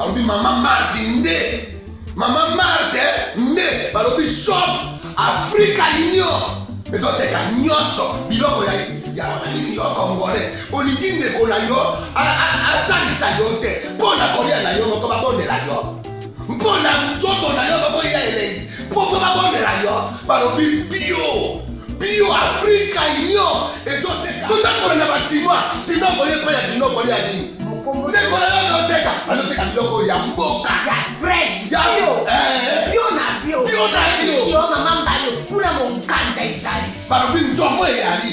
balobi Maman Marthe nde. Maman Marthe nde. Balobi shop Africa Union. Ezoteka nyonso biloko ya wananini yo Congolais. Olingi ndeko na yo asalisa yo te. Mpona kolia na yo moko babondela yo. Mpona nzoto na yo baboya elengi. Mpo babondela yo. Balobi bio Africa Union. Ezoteka. Tutakola na basinois. Sino kolia pa ya sino kolia nini. Ndeko na yo ezoteka. Azoteka biloko ya mboka. Ya fresh. Ya bio na bio. Bio na bio. Yo mama mbalo kuna monkanja izali. Balobi nzomo eyali.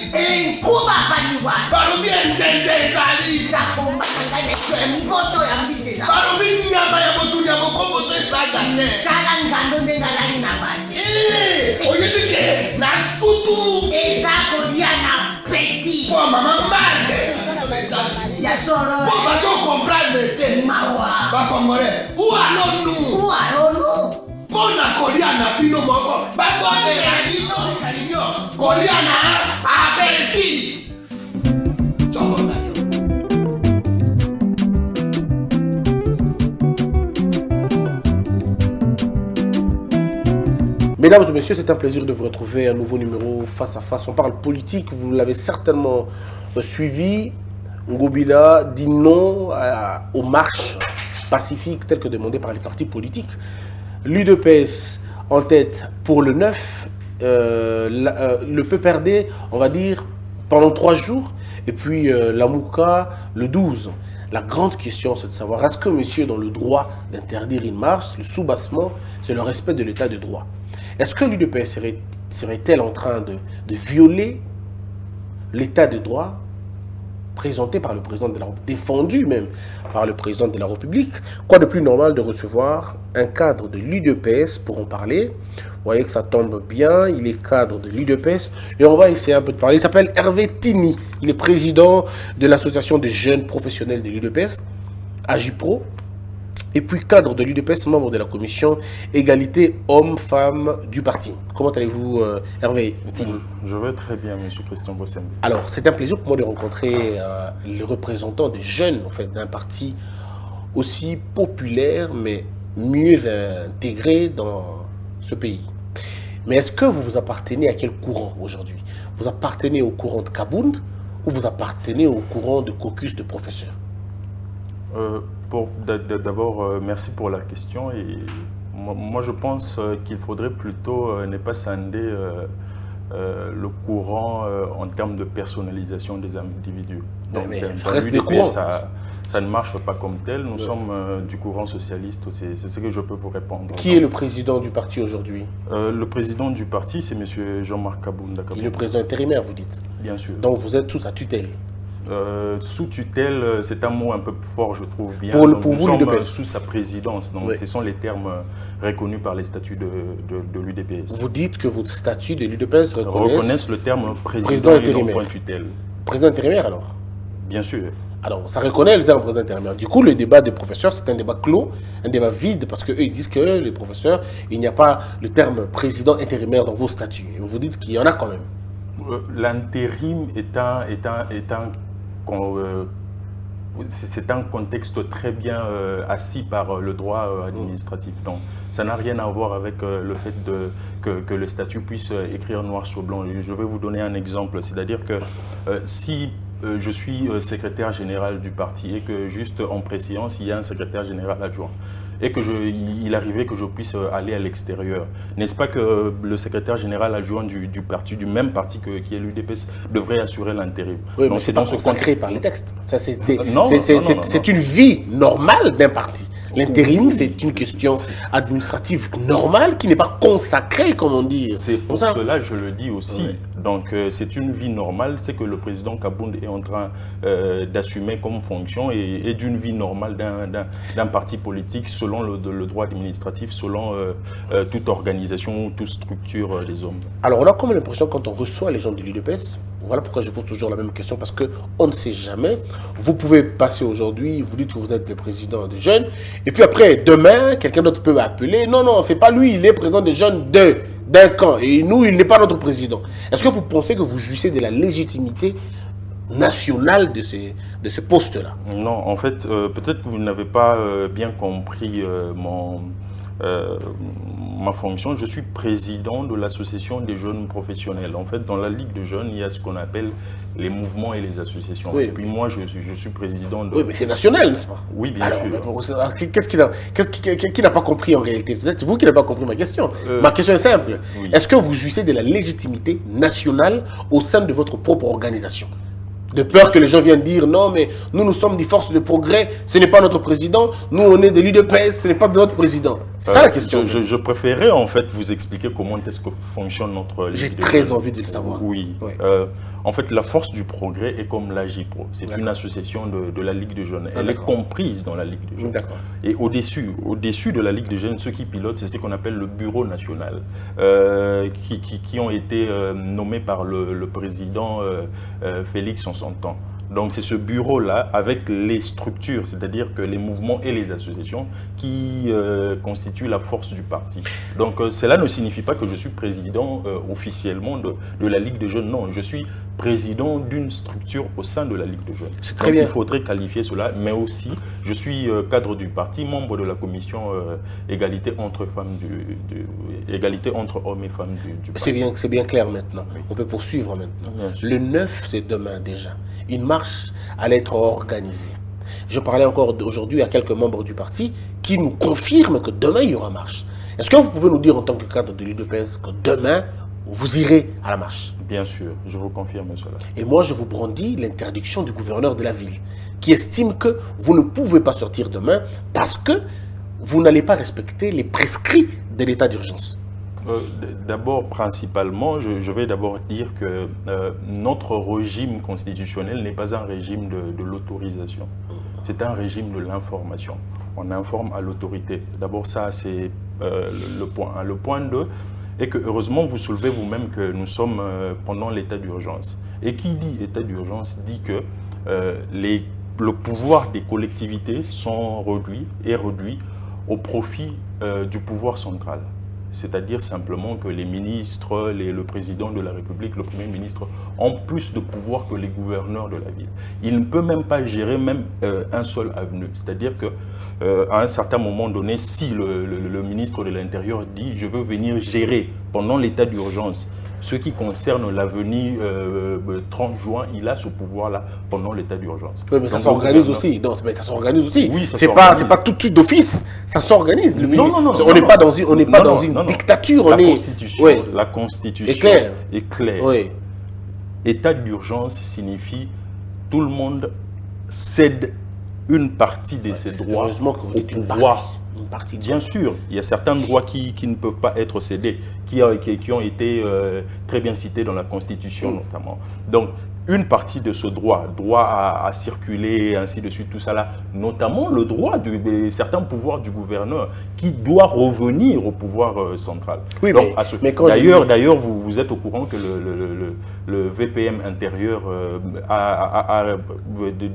Nkuba paniwa. Balobi enjenje ezali. Zakomba kanganya kwe mvoto ya mbise za. Balobi nyama ya botu ya bokombo to ezaga ne. Kala ngando ndenga lali na basi. Oyebike na sutu. Ezako dia na peti. Po Maman Marthe. Ya soro. Po bato comprendre te. Mawa. Ba Congolais. Ou allons-nous? Où allons-nous? Pona kolia na bino moko. Ba bonne ya bino kalinyo. Kolia na apeti. Chongo na yo. Mesdames et messieurs, c'est un plaisir de vous retrouver un nouveau numéro face à face. On parle politique, vous l'avez certainement suivi. Ngobila dit non aux marches pacifiques telles que demandées par les partis politiques. L'UDPS en tête pour le 9, le PPRD, on va dire, pendant 3 jours, et puis la Mouka le 12. La grande question, c'est de savoir, est-ce que monsieur est dans le droit d'interdire une marche? Le soubassement, c'est le respect de l'état de droit. Est-ce que l'UDPS serait-elle en train de violer l'état de droit présenté par le président de la République, défendu même par le président de la République? Quoi de plus normal de recevoir un cadre de l'UDPS pour en parler? Vous voyez que ça tombe bien, il est cadre de l'UDPS et on va essayer un peu de parler. Il s'appelle Hervé Tini, il est président de l'association des jeunes professionnels de l'UDPS, Agipro, et puis cadre de l'UDPS, membre de la commission égalité hommes-femmes du parti. Comment allez-vous, Hervé Tini? Je vais très bien, M. Christian Bossem. Alors, c'est un plaisir pour moi de rencontrer les représentants des jeunes en fait, d'un parti aussi populaire, mais mieux intégré dans ce pays. Mais est-ce que vous appartenez à quel courant aujourd'hui? Vous appartenez au courant de Kabound ou vous appartenez au courant de caucus de professeurs? D'abord, merci pour la question. Et moi, je pense qu'il faudrait plutôt ne pas scinder le courant en termes de personnalisation des individus. Donc, dans l'UDP, ça ne marche pas comme tel. Nous sommes du courant socialiste, c'est ce que je peux vous répondre. Qui est le président du parti aujourd'hui? Le président du parti, c'est M. Jean-Marc Kabounda. Et le président intérimaire, vous dites? Bien sûr. Donc vous êtes tous à tutelle? Sous tutelle, c'est un mot un peu fort, je trouve bien. Pour nous vous, sommes sous sa présidence. Donc, oui. Ce sont les termes reconnus par les statuts de l'UDPS. Vous dites que votre statut de l'UDPS reconnaissent le terme président intérimaire. Et non tutelle. Président intérimaire alors? Bien sûr. Alors, ça reconnaît le terme président intérimaire. Du coup, le débat des professeurs, c'est un débat clos, un débat vide, parce qu'eux, ils disent que les professeurs, il n'y a pas le terme président intérimaire dans vos statuts. Et vous dites qu'il y en a quand même. L'intérim c'est un contexte très bien assis par le droit administratif. Donc, ça n'a rien à voir avec le fait que le statut puisse écrire noir sur blanc. Je vais vous donner un exemple. C'est-à-dire que si je suis secrétaire général du parti et que juste en préséance, il y a un secrétaire général adjoint et qu'il arrivait que je puisse aller à l'extérieur. N'est-ce pas que le secrétaire général adjoint du même parti qui est l'UDPS devrait assurer l'intérim? Oui, mais c'est pas consacré par les textes. C'est une vie normale d'un parti. L'intérim, c'est une question administrative normale qui n'est pas consacrée, comme on dit. C'est pour cela je le dis aussi. Oui. Donc, c'est une vie normale, c'est que le président Kabound est en train d'assumer comme fonction et d'une vie normale d'un parti politique selon le droit administratif, selon toute organisation, toute structure des hommes. Alors, on a comme l'impression quand on reçoit les gens de l'UDPS, voilà pourquoi je pose toujours la même question, parce qu'on ne sait jamais. Vous pouvez passer aujourd'hui, vous dites que vous êtes le président des jeunes, et puis après, demain, quelqu'un d'autre peut appeler. Non, non, c'est pas lui, il est président des jeunes d'un camp, et nous, il n'est pas notre président. Est-ce que vous pensez que vous jouissez de la légitimité national de ce poste-là? Non, en fait, peut-être que vous n'avez pas bien compris ma fonction. Je suis président de l'association des jeunes professionnels. En fait, dans la Ligue de jeunes, il y a ce qu'on appelle les mouvements et les associations. Oui, et puis moi, je suis président de... Oui, mais c'est national, n'est-ce pas? Oui, bien Alors, sûr. qui n'a pas compris en réalité? Peut-être vous qui n'avez pas compris ma question. Ma question est simple. Oui. Est-ce que vous jouissez de la légitimité nationale au sein de votre propre organisation? De peur que les gens viennent dire non, mais nous sommes des forces de progrès, ce n'est pas notre président, nous on est de l'UDPS, ce n'est pas de notre président. C'est ça la question. Je préférais en fait vous expliquer comment est-ce que fonctionne notre Ligue J'ai de très jeunes. envie de le savoir. Oui. Oui. En fait, la Force du Progrès est comme l'AGIPRO. C'est une association de la Ligue de jeunes. Elle est comprise dans la Ligue de jeunes. Et au-dessus de la Ligue de jeunes, ceux qui pilotent, c'est ce qu'on appelle le bureau national, qui ont été nommés par le président Félix en son temps. Donc c'est ce bureau-là, avec les structures, c'est-à-dire que les mouvements et les associations qui constituent la force du parti. Donc cela ne signifie pas que je suis président officiellement de la Ligue des jeunes. Non, je suis président d'une structure au sein de la Ligue des jeunes. C'est très bien. Il faudrait qualifier cela, mais aussi je suis cadre du parti, membre de la commission égalité entre femmes égalité entre hommes et femmes du parti. C'est bien clair maintenant. Oui. On peut poursuivre maintenant. Bien sûr. Le 9, c'est demain déjà. Une marche allait être organisée. Je parlais encore aujourd'hui à quelques membres du parti qui nous confirment que demain, il y aura marche. Est-ce que vous pouvez nous dire en tant que cadre de l'UDPS que demain, vous irez à la marche? Bien sûr, je vous confirme cela. Et moi, je vous brandis l'interdiction du gouverneur de la ville, qui estime que vous ne pouvez pas sortir demain parce que vous n'allez pas respecter les prescrits de l'état d'urgence. D'abord, principalement, je vais d'abord dire que notre régime constitutionnel n'est pas un régime de l'autorisation. C'est un régime de l'information. On informe à l'autorité. D'abord, ça, c'est le point 1. Le point 2 est que, heureusement, vous soulevez vous-même que nous sommes pendant l'état d'urgence. Et qui dit état d'urgence dit que le pouvoir des collectivités sont réduits au profit du pouvoir central. C'est-à-dire simplement que les ministres, le président de la République, le Premier ministre ont plus de pouvoir que les gouverneurs de la ville. Ils ne peuvent même pas gérer même un seul avenue. C'est-à-dire qu'à un certain moment donné, si le ministre de l'Intérieur dit « je veux venir gérer pendant l'état d'urgence », ce qui concerne l'avenue 30 juin, il a ce pouvoir-là pendant l'état d'urgence. Oui, mais ça s'organise aussi. Non, mais ça s'organise aussi. Oui, ça c'est pas tout de suite d'office. Ça s'organise. Non. On n'est pas dans une dictature. La Constitution est claire. Oui. État d'urgence signifie tout le monde cède une partie de ses droits au pouvoir. Une partie Bien sûr, il y a certains droits qui ne peuvent pas être cédés, qui ont été très bien cités dans la Constitution notamment. Donc, une partie de ce droit à circuler, ainsi de suite, tout ça là, notamment le droit de certains pouvoirs du gouverneur qui doit revenir au pouvoir central. Oui, donc, d'ailleurs, vous êtes au courant que le VPM intérieur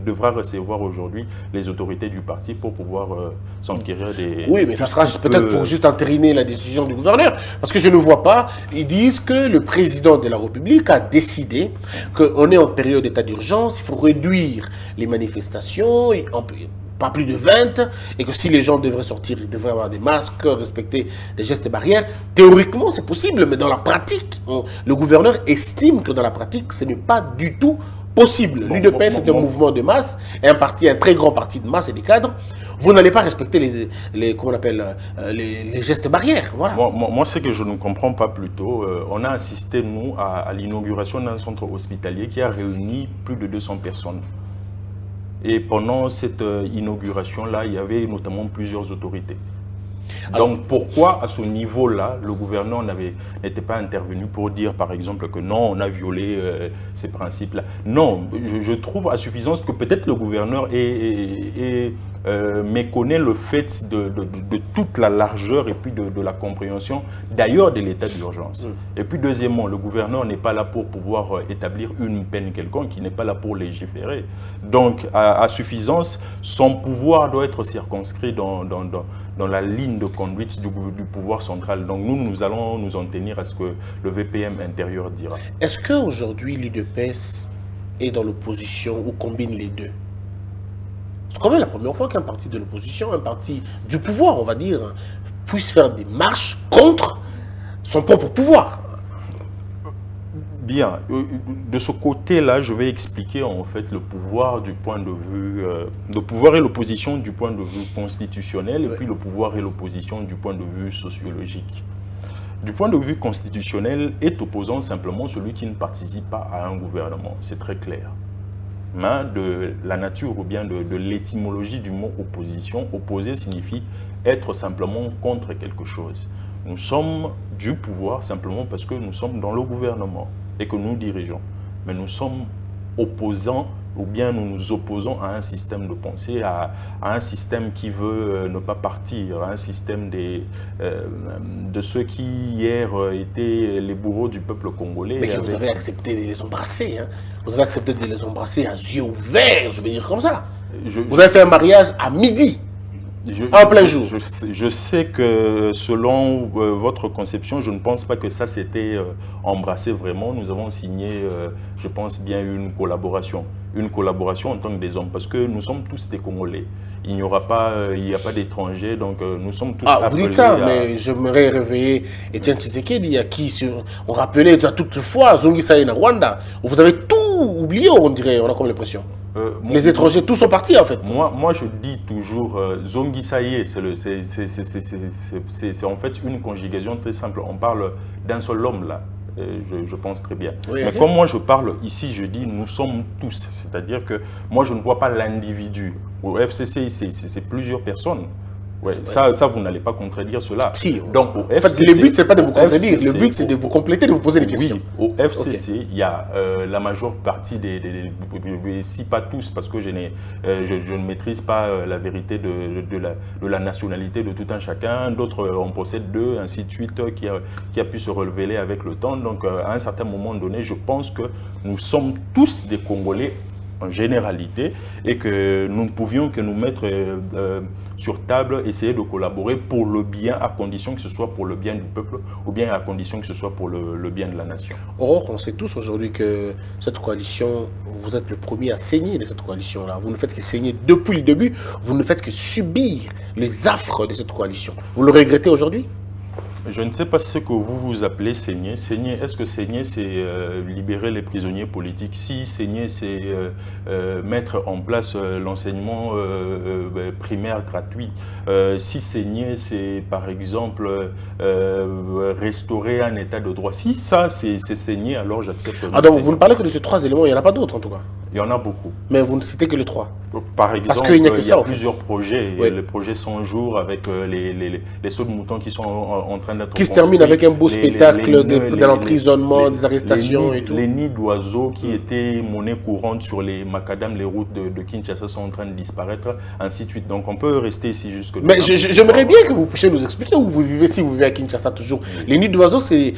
devra recevoir aujourd'hui les autorités du parti pour pouvoir s'enquérir des... Oui, mais ça sera peut-être pour juste entériner la décision du gouverneur. Parce que je ne vois pas, ils disent que le président de la République a décidé qu'on est en période d'état d'urgence, il faut réduire les manifestations, pas plus de 20, et que si les gens devraient sortir, ils devraient avoir des masques, respecter des gestes barrières. Théoriquement, c'est possible, mais dans la pratique, le gouverneur estime que dans la pratique, ce n'est pas du tout possible. L'UDPS est un mouvement de masse, un très grand parti de masse et des cadres. Vous n'allez pas respecter les gestes barrières. Voilà. Moi, ce que je ne comprends pas plutôt, on a assisté, nous, à l'inauguration d'un centre hospitalier qui a réuni plus de 200 personnes. Et pendant cette inauguration-là, il y avait notamment plusieurs autorités. Donc pourquoi à ce niveau-là, le gouverneur n'était pas intervenu pour dire par exemple que non, on a violé ces principes-là? Non, je trouve à suffisance que peut-être le gouverneur méconnaît le fait de toute la largeur et puis de la compréhension d'ailleurs de l'état d'urgence. Et puis deuxièmement, le gouverneur n'est pas là pour pouvoir établir une peine quelconque, il n'est pas là pour légiférer. Donc à suffisance, son pouvoir doit être circonscrit dans la ligne de conduite du pouvoir central. Donc nous allons nous en tenir à ce que le VPM intérieur dira. Est-ce qu'aujourd'hui l'UDPS est dans l'opposition ou combine les deux. C'est quand même la première fois qu'un parti de l'opposition, un parti du pouvoir, on va dire, puisse faire des marches contre son propre pouvoir. Bien, de ce côté-là, je vais expliquer en fait le pouvoir du point de vue, le pouvoir et l'opposition du point de vue constitutionnel et puis le pouvoir et l'opposition du point de vue sociologique. Du point de vue constitutionnel, est opposant simplement celui qui ne participe pas à un gouvernement, c'est très clair. Mais de la nature ou bien de l'étymologie du mot opposition, opposer signifie être simplement contre quelque chose. Nous sommes du pouvoir simplement parce que nous sommes dans le gouvernement et que nous dirigeons. Mais nous sommes opposants ou bien nous nous opposons à un système de pensée, à un système qui veut ne pas partir, à un système de ceux qui hier étaient les bourreaux du peuple congolais. Mais que vous avez accepté de les embrasser, hein. Vous avez accepté de les embrasser à yeux ouverts, je vais dire comme ça. Vous avez fait un mariage à midi. En plein jour. Je sais que selon votre conception, je ne pense pas que ça s'était embrassé vraiment. Nous avons signé, je pense bien, une collaboration. Une collaboration en tant que des hommes, parce que nous sommes tous des Congolais. Il n'y a pas d'étrangers, donc nous sommes tous appelés. Vous dites ça, mais j'aimerais réveiller Etienne Tshisekedi, à qui on rappelait toutefois Zongi Saïna Rwanda. Vous avez tout oublié, on dirait, on a comme l'impression. Les étrangers, tous sont partis en fait. Moi je dis toujours, Zongi Saye, c'est en fait une conjugation très simple. On parle d'un seul homme là, je pense très bien. Oui, mais comme moi je parle ici, je dis nous sommes tous. C'est-à-dire que moi je ne vois pas l'individu. Au FCC, c'est plusieurs personnes. Ouais, ça, vous n'allez pas contredire cela. Si, donc, au FCC, en fait, le but, ce n'est pas de vous contredire, le but, c'est de vous compléter, de vous poser des questions. Oui, au FCC, il y a la majeure partie si pas tous, parce que je ne maîtrise pas la vérité de la nationalité de tout un chacun. D'autres en possèdent deux, ainsi de suite, qui a pu se relever avec le temps. Donc, à un certain moment donné, je pense que nous sommes tous des Congolais en généralité et que nous ne pouvions que nous mettre sur table, essayer de collaborer pour le bien, à condition que ce soit pour le bien du peuple ou bien à condition que ce soit pour le bien de la nation. Or, on sait tous aujourd'hui que cette coalition, vous êtes le premier à saigner de cette coalition-là. Vous ne faites que saigner depuis le début, vous ne faites que subir les affres de cette coalition. Vous le regrettez aujourd'hui ? Je ne sais pas ce que vous appelez saigner. Saigner, est-ce que saigner, c'est libérer les prisonniers politiques? Si saigner, c'est mettre en place l'enseignement primaire gratuit. Si saigner, c'est par exemple restaurer un état de droit. Si ça, c'est saigner, alors j'accepte. Ah donc vous ne parlez que de ces trois éléments, il n'y en a pas d'autres en tout cas? Il y en a beaucoup. Mais vous ne citez que les trois? Par exemple, parce qu'il n'y a que ça, plusieurs projets. Oui. Les projets 100 jours avec les sauts de moutons qui sont en train d'être qui se terminent avec un beau spectacle de l'emprisonnement, des arrestations et tout. Les nids d'oiseaux qui étaient monnaie courante sur les macadam, les routes de Kinshasa sont en train de disparaître, ainsi de suite. Donc on peut rester ici jusque... Mais j'aimerais bien que vous puissiez nous expliquer où vous vivez, si vous vivez à Kinshasa toujours. Les nids d'oiseaux, c'est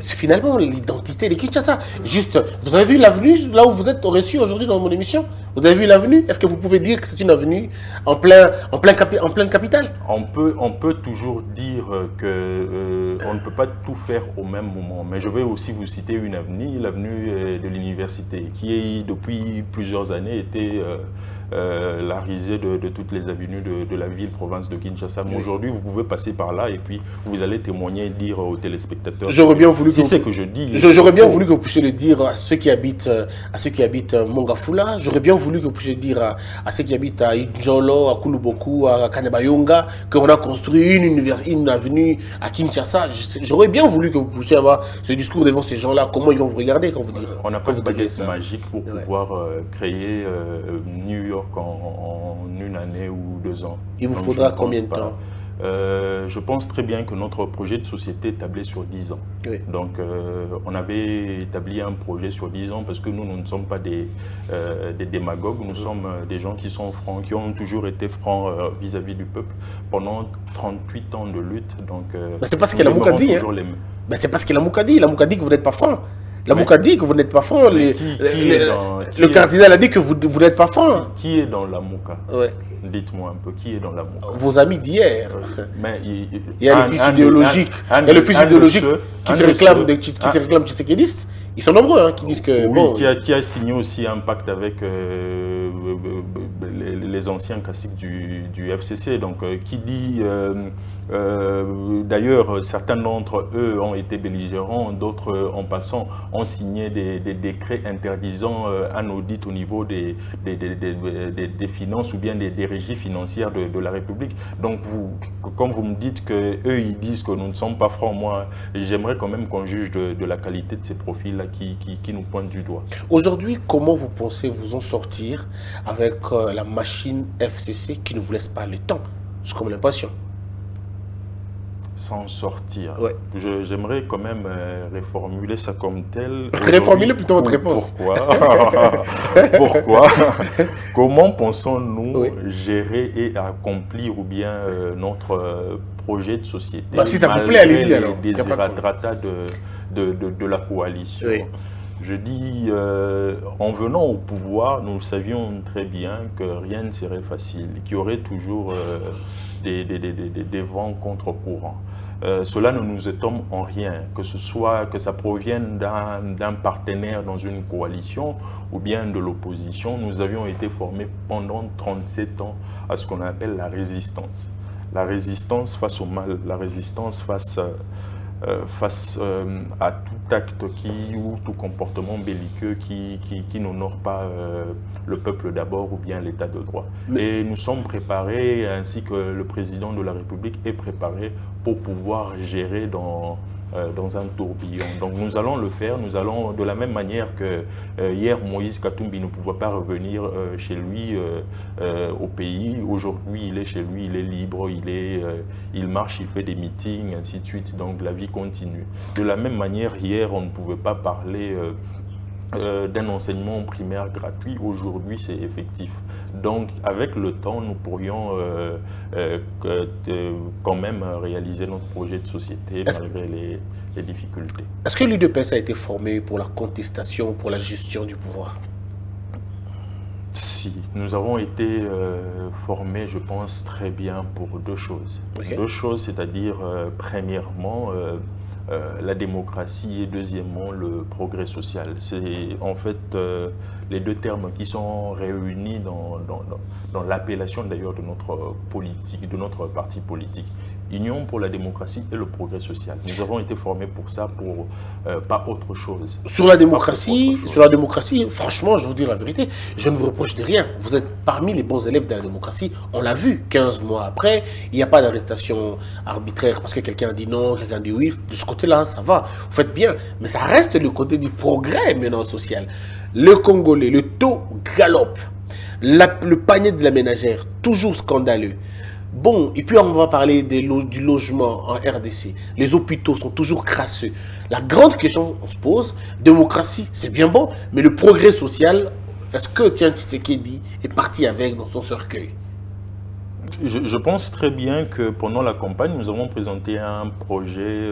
finalement l'identité de Kinshasa. Juste, vous avez vu l'avenue, là où vous êtes reçu aujourd'hui dans mon émission? Vous avez vu l'avenue? Est-ce que vous pouvez dire que c'est une avenue en pleine capitale? On peut toujours dire que on ne peut pas tout faire au même moment. Mais je vais aussi vous citer une avenue, l'avenue de l'université, qui depuis plusieurs années était la risée de toutes les avenues de la ville-province de Kinshasa. Mais aujourd'hui, vous pouvez passer par là et puis vous allez témoigner et dire aux téléspectateurs. J'aurais bien voulu si c'est que je dis. J'aurais bien voulu que vous puissiez le dire à ceux qui habitent Mongafula. J'aurais bien voulu que vous puissiez dire à ceux qui habitent à Idjolo, à Kouloubokou, à Kanebayonga, qu'on a construit une avenue à Kinshasa. J'aurais bien voulu que vous puissiez avoir ce discours devant ces gens-là. Comment ils vont vous regarder quand vous direz? On n'a pas de baguette magique pour pouvoir créer New York en une année ou 2 ans. Il vous faudra combien de temps? Je pense très bien que notre projet de société est tablé sur 10 ans. Oui. Donc, on avait établi un projet sur 10 ans parce que nous ne sommes pas des démagogues, nous sommes des gens qui sont francs, qui ont toujours été francs vis-à-vis du peuple pendant 38 ans de lutte. Donc, c'est parce que la Mouka dit. C'est parce que la Mouka dit. La Mouka dit que vous n'êtes pas franc. La Mouka dit que vous n'êtes pas franc. Le cardinal a dit que vous n'êtes pas franc. Qui est dans la Mouka? Ouais. Dites-moi un peu, qui est dans la Mouka? Vos amis d'hier. Mais il y a le fils idéologique. Il y a le fils idéologique qui se réclame Tshisekidiste. Ils sont nombreux qui disent que... Oui, bon, qui a signé aussi un pacte avec les anciens classiques du FCC. Donc, qui dit... D'ailleurs, certains d'entre eux ont été belligérants, d'autres, en passant, ont signé des décrets interdisant un audit au niveau des finances ou bien des régies financières de la République. Donc, quand vous me dites qu'eux, ils disent que nous ne sommes pas francs, moi, j'aimerais quand même qu'on juge de la qualité de ces profils-là qui nous pointent du doigt. aujourd'hui, comment vous pensez vous en sortir avec la machine FCC qui ne vous laisse pas le temps? J'ai comme l'impression. S'en sortir. Ouais. J'aimerais quand même reformuler ça comme tel. Réformulez plutôt votre réponse. Pourquoi? Pourquoi? Comment pensons-nous Oui. gérer et accomplir ou bien notre projet de société Bah, si ça vous plaît, allez-y, alors. les Y a pas de desiderata de la coalition. Oui. Je dis, en venant au pouvoir, nous savions très bien que rien ne serait facile, qu'il y aurait toujours des vents contre-courants. Cela ne nous étonne en rien, que ça provienne d'un partenaire dans une coalition ou bien de l'opposition. Nous avions été formés pendant 37 ans à ce qu'on appelle la résistance. La résistance face au mal, la résistance face à tout acte ou tout comportement belliqueux qui n'honore pas le peuple d'abord ou bien l'état de droit. Et nous sommes préparés, ainsi que le président de la République est préparé pour pouvoir gérer dans un tourbillon. Donc nous allons le faire, nous allons de la même manière que hier Moïse Katumbi ne pouvait pas revenir chez lui au pays. Aujourd'hui il est chez lui, il est libre, il marche, il fait des meetings, ainsi de suite. Donc la vie continue. De la même manière, hier on ne pouvait pas parler d'un enseignement primaire gratuit. Aujourd'hui c'est effectif. Donc avec le temps nous pourrions quand même réaliser notre projet de société malgré les difficultés. Est-ce que l'UDPS a été formé pour la contestation, pour la gestion du pouvoir? Si, nous avons été formés, je pense, très bien pour deux choses. Okay. Deux choses, c'est-à-dire, premièrement, la démocratie et deuxièmement, le progrès social. C'est en fait les deux termes qui sont réunis dans l'appellation d'ailleurs de notre politique, de notre parti politique. Union pour la démocratie et le progrès social. Nous avons été formés pour ça, pour pas autre chose. Sur la démocratie, franchement, je vous dis la vérité, je ne vous reproche de rien. Vous êtes parmi les bons élèves de la démocratie. On l'a vu, 15 mois après, il n'y a pas d'arrestation arbitraire parce que quelqu'un dit non, quelqu'un dit oui. De ce côté-là, ça va, vous faites bien. Mais ça reste le côté du progrès maintenant social. Le Congolais, le taux galope. Le panier de la ménagère, toujours scandaleux. Bon, et puis on va parler du logement en RDC. Les hôpitaux sont toujours crasseux. La grande question qu'on se pose, démocratie, c'est bien bon, mais le progrès social, est-ce que Tshisekedi est parti avec dans son cercueil? Je pense très bien que pendant la campagne, nous avons présenté un projet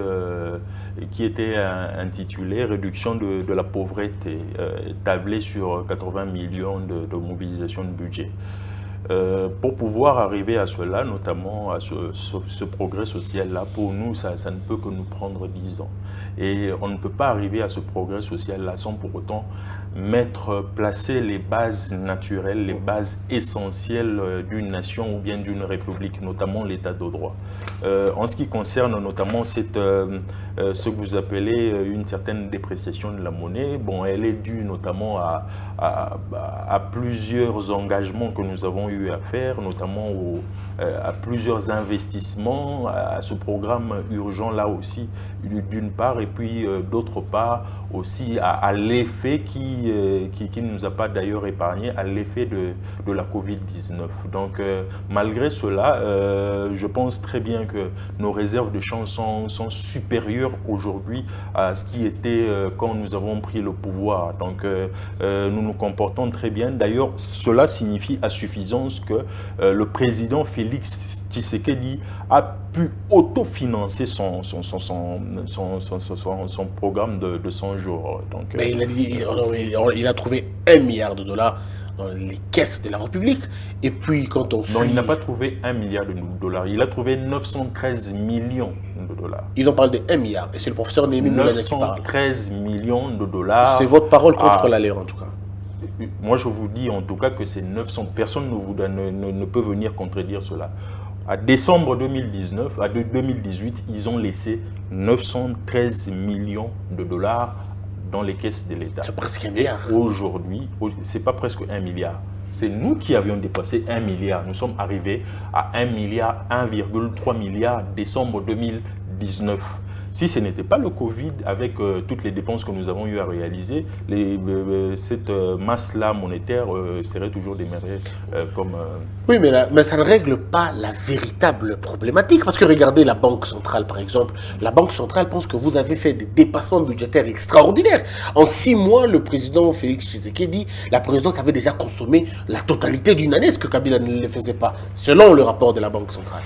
qui était intitulé « Réduction de la pauvreté », tablé sur 80 millions de mobilisation de budget. Pour pouvoir arriver à cela, notamment à ce progrès social-là, pour nous, ça ne peut que nous prendre 10 ans. Et on ne peut pas arriver à ce progrès social-là sans pour autant placer les bases naturelles, les bases essentielles d'une nation ou bien d'une république, notamment l'état de droit. En ce qui concerne notamment ce que vous appelez une certaine dépréciation de la monnaie, bon, elle est due notamment à plusieurs engagements que nous avons eu à faire, notamment à plusieurs investissements, à ce programme urgent là aussi, d'une part, et puis d'autre part aussi à l'effet qui ne nous a pas d'ailleurs épargné, à l'effet de la Covid-19. Donc malgré cela, je pense très bien que nos réserves de change sont supérieures aujourd'hui à ce qui était quand nous avons pris le pouvoir. Donc nous nous comportons très bien. D'ailleurs, cela signifie à suffisance que le président Félix Tshisekedi a pu autofinancer son programme de 100 jours. Donc, mais il a trouvé $1 milliard dans les caisses de la République. Et puis, quand on suit... Non, il n'a pas trouvé 1 milliard de dollars. Il a trouvé 913 millions de dollars. Ils en parlent de 1 milliard. Et c'est le professeur Némi Moulania qui parle. 913 millions de dollars. C'est votre parole contre la leur, en tout cas. Moi, je vous dis en tout cas que c'est 900. Personne ne peut venir contredire cela. À décembre 2019, à 2018, ils ont laissé 913 millions de dollars dans les caisses de l'État. C'est presque 1 milliard. Aujourd'hui, ce n'est pas presque 1 milliard. C'est nous qui avions dépassé 1 milliard. Nous sommes arrivés à 1 milliard, 1,3 milliard décembre 2019. Si ce n'était pas le Covid, avec toutes les dépenses que nous avons eu à réaliser, cette masse-là monétaire serait toujours démarrée comme... Oui, mais ça ne règle pas la véritable problématique. Parce que regardez la Banque centrale, par exemple. La Banque centrale pense que vous avez fait des dépassements budgétaires extraordinaires. En 6 mois, le président Félix Tshisekedi, la présidence avait déjà consommé la totalité d'une année, ce que Kabila ne le faisait pas, selon le rapport de la Banque centrale.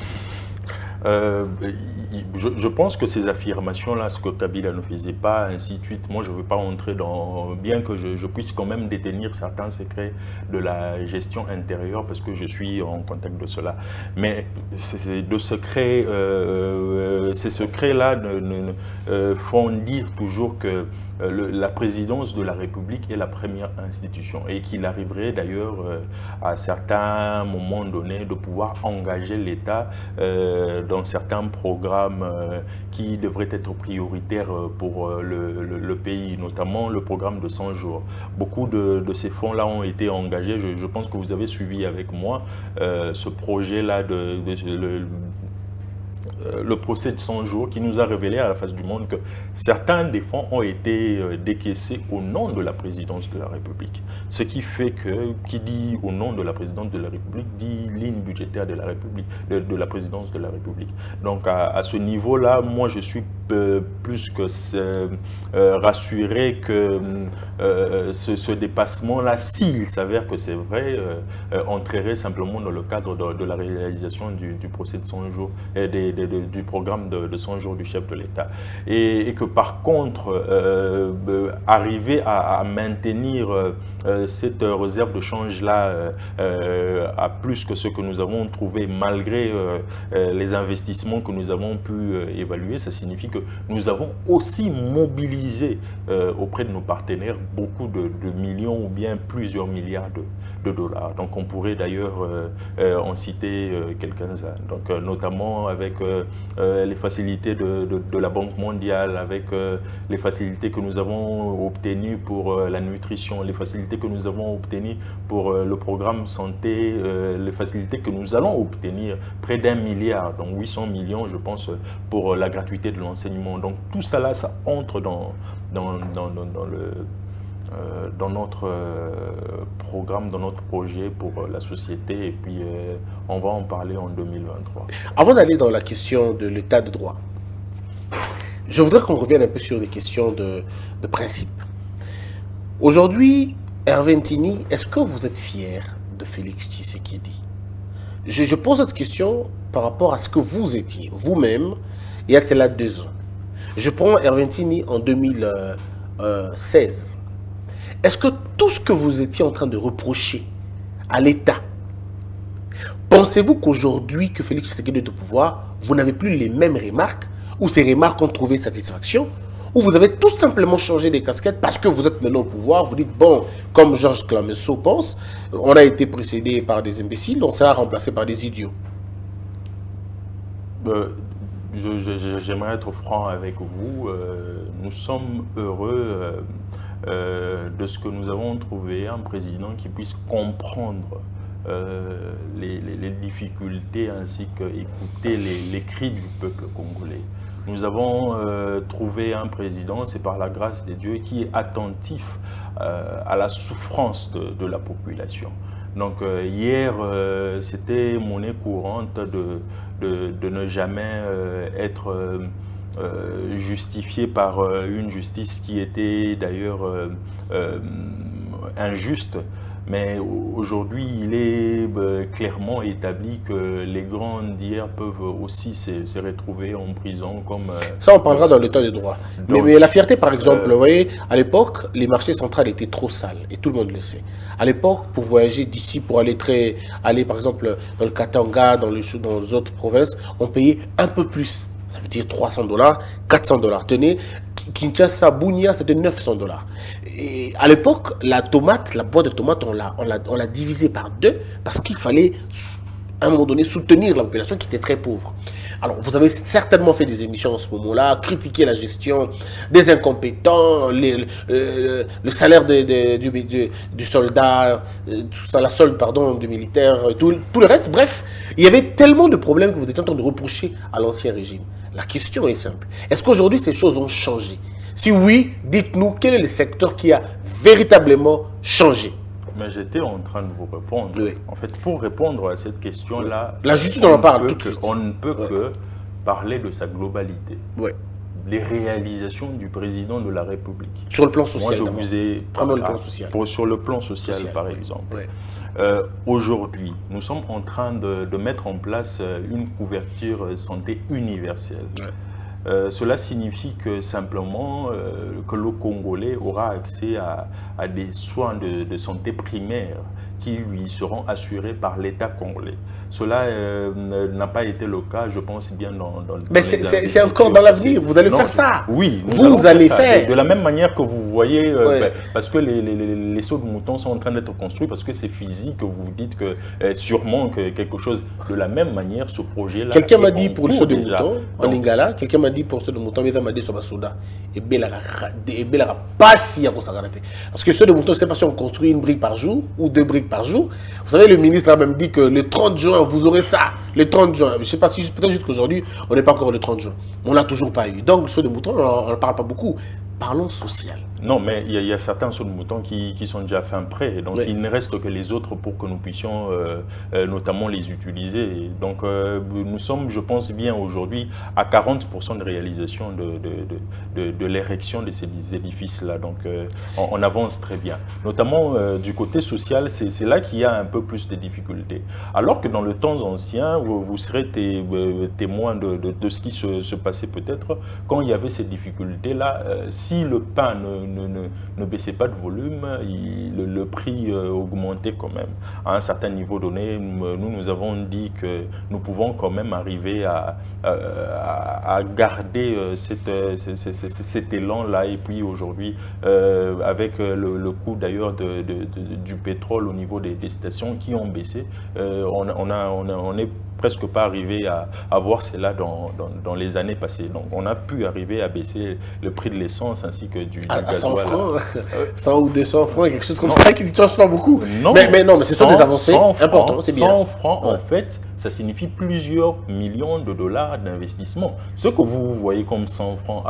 Je pense que ces affirmations-là, ce que Kabila ne faisait pas, ainsi de suite, moi je ne veux pas entrer dans... Bien que je puisse quand même détenir certains secrets de la gestion intérieure, parce que je suis en contact de cela. Mais ces secrets-là font dire toujours que la présidence de la République est la première institution et qu'il arriverait d'ailleurs à certains moments donnés de pouvoir engager l'État dans certains programmes qui devraient être prioritaires pour le pays, notamment le programme de 100 jours. Beaucoup de ces fonds-là ont été engagés. Je pense que vous avez suivi avec moi ce projet-là le procès de 100 jours qui nous a révélé à la face du monde que certains des fonds ont été décaissés au nom de la présidence de la République. Ce qui fait que, qui dit au nom de la présidence de la République, dit ligne budgétaire de la République, de la présidence de la République. Donc à ce niveau-là, moi je suis plus que rassuré que ce dépassement-là, s'il s'avère que c'est vrai, entrerait simplement dans le cadre de la réalisation du procès de 100 jours et du programme de 100 jours du chef de l'État. Et que par contre, arriver à maintenir cette réserve de change-là à plus que ce que nous avons trouvé malgré les investissements que nous avons pu évaluer, ça signifie que nous avons aussi mobilisé auprès de nos partenaires beaucoup de millions ou bien plusieurs milliards de dollars. Donc on pourrait d'ailleurs en citer quelques-uns. Donc notamment avec les facilités de la Banque mondiale, avec les facilités que nous avons obtenues pour la nutrition, les facilités que nous avons obtenues pour le programme santé, les facilités que nous allons obtenir, près d'1 milliard, donc 800 millions je pense pour la gratuité de l'enseignement. Donc tout ça là, ça entre dans notre programme, dans notre projet pour la société, et puis on va en parler en 2023. Avant d'aller dans la question de l'état de droit, je voudrais qu'on revienne un peu sur des questions de principe. Aujourd'hui, Hervé Ntini, est-ce que vous êtes fier de Félix Tshisekedi? Je pose cette question par rapport à ce que vous étiez, vous-même, il y a de cela 2 ans. Je prends Hervé Ntini en 2016. Est-ce que tout ce que vous étiez en train de reprocher à l'État, pensez-vous qu'aujourd'hui que Félix Tshisekedi est au pouvoir, vous n'avez plus les mêmes remarques, ou ces remarques ont trouvé satisfaction, ou vous avez tout simplement changé des casquettes parce que vous êtes maintenant au pouvoir, vous dites, bon, comme Georges Clemenceau pense, on a été précédé par des imbéciles, on sera remplacé par des idiots. J'aimerais être franc avec vous. Nous sommes heureux de ce que nous avons trouvé, un président qui puisse comprendre les difficultés ainsi qu'écouter les cris du peuple congolais. Nous avons trouvé un président, c'est par la grâce de Dieu, qui est attentif à la souffrance de la population. Donc hier, c'était monnaie courante de ne jamais être justifié par une justice qui était d'ailleurs injuste. Mais aujourd'hui, il est clairement établi que les grands d'hier peuvent aussi se retrouver en prison comme... Ça, on parlera dans l'état de droit. Donc, mais la fierté, par exemple, vous voyez, à l'époque, les marchés centrales étaient trop sales, et tout le monde le sait. À l'époque, pour voyager d'ici, pour aller, par exemple, dans le Katanga, dans les autres provinces, on payait un peu plus. Ça veut dire $300, $400. Tenez, Kinshasa, Bunia, c'était $900. Et à l'époque, la tomate, la boîte de tomates, on l'a divisée par 2 parce qu'il fallait, à un moment donné, soutenir la population qui était très pauvre. Alors, vous avez certainement fait des émissions en ce moment-là, critiquer la gestion des incompétents, le salaire du soldat, la solde, pardon, du militaire, tout le reste. Bref, il y avait tellement de problèmes que vous étiez en train de reprocher à l'ancien régime. La question est simple. Est-ce qu'aujourd'hui, ces choses ont changé? Si oui, dites-nous quel est le secteur qui a véritablement changé. Mais j'étais en train de vous répondre. Oui. En fait, pour répondre à cette question-là, la justice, on en parle tout de suite. On ne peut que parler de sa globalité. Oui. Les réalisations du président de la République. Sur le plan social. Moi, je vous ai... Prenons le plan social. Sur le plan social, par exemple. Oui. Aujourd'hui, nous sommes en train de mettre en place une couverture santé universelle. Oui. Cela signifie que simplement que le Congolais aura accès à des soins de santé primaires qui lui seront assurés par l'État congolais. Cela n'a pas été le cas, je pense bien, dans mais c'est encore dans l'avenir, vous allez faire ça. Oui, vous allez faire. De la même manière que vous voyez, parce que les sauts de moutons sont en train d'être construits, parce que c'est physique, que vous dites que sûrement que quelque chose, de la même manière, ce projet-là... Quelqu'un m'a dit pour le saut de moutons, en Lingala, quelqu'un m'a dit pour le saut de moutons, mais il m'a dit sur Basoda, et Belara pas si à Kosagarate. Parce que le saut de moutons, je ne sais pas si on construit une brique par jour, ou 2 briques par jour. Vous savez, le ministre a même dit que le 30 juin, vous aurez ça. Le 30 juin. Je ne sais pas si, peut-être jusqu'aujourd'hui, on n'est pas encore le 30 juin. On ne l'a toujours pas eu. Donc, le saut de mouton, on ne parle pas beaucoup. Parlons social. Non, mais il y a certains sauts de moutons qui sont déjà fin prêts. Donc, il ne reste que les autres pour que nous puissions notamment les utiliser. Donc, nous sommes, je pense bien aujourd'hui, à 40% de réalisation de l'érection de ces édifices-là. Donc, on avance très bien. Notamment du côté social, c'est là qu'il y a un peu plus de difficultés. Alors que dans le temps ancien, vous serez témoin de ce qui se passait peut-être quand il y avait ces difficultés-là. Si le pain ne baissait pas de volume, le prix augmentait quand même. À un certain niveau donné, nous avons dit que nous pouvons quand même arriver à garder cet élan-là. Et puis aujourd'hui, avec le coût d'ailleurs du pétrole au niveau des stations qui ont baissé, on est presque pas arrivé à voir cela dans les années passées. Donc on a pu arriver à baisser le prix de l'essence ainsi que du gasoil. 100 francs, 100 ou 200 francs, quelque chose comme ça qui ne change pas beaucoup. Non, mais ce sont des avancées importantes, c'est bien. 100 francs, en fait, ça signifie plusieurs millions de dollars d'investissement. Ce que vous voyez comme 100 francs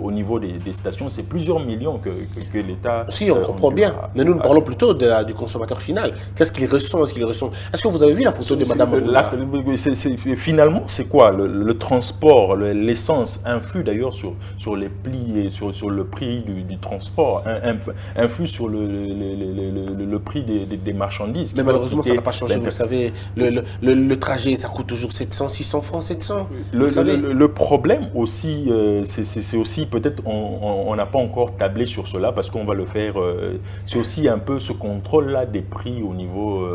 au niveau des stations, c'est plusieurs millions que l'État... Si, on comprend bien. Mais nous parlons plutôt du consommateur final. Qu'est-ce qu'il ressent? Est-ce que vous avez vu la photo de Mme Finalement, c'est quoi? Le transport, l'essence influe d'ailleurs sur les plis et sur le prix du transport, influe sur le prix des marchandises. Mais malheureusement, ça n'a pas changé. Vous savez, le trajet, ça coûte toujours 700, 600 francs, 700. Le problème aussi, c'est aussi peut-être on n'a pas encore tablé sur cela parce qu'on va le faire. C'est aussi un peu ce contrôle-là des prix au niveau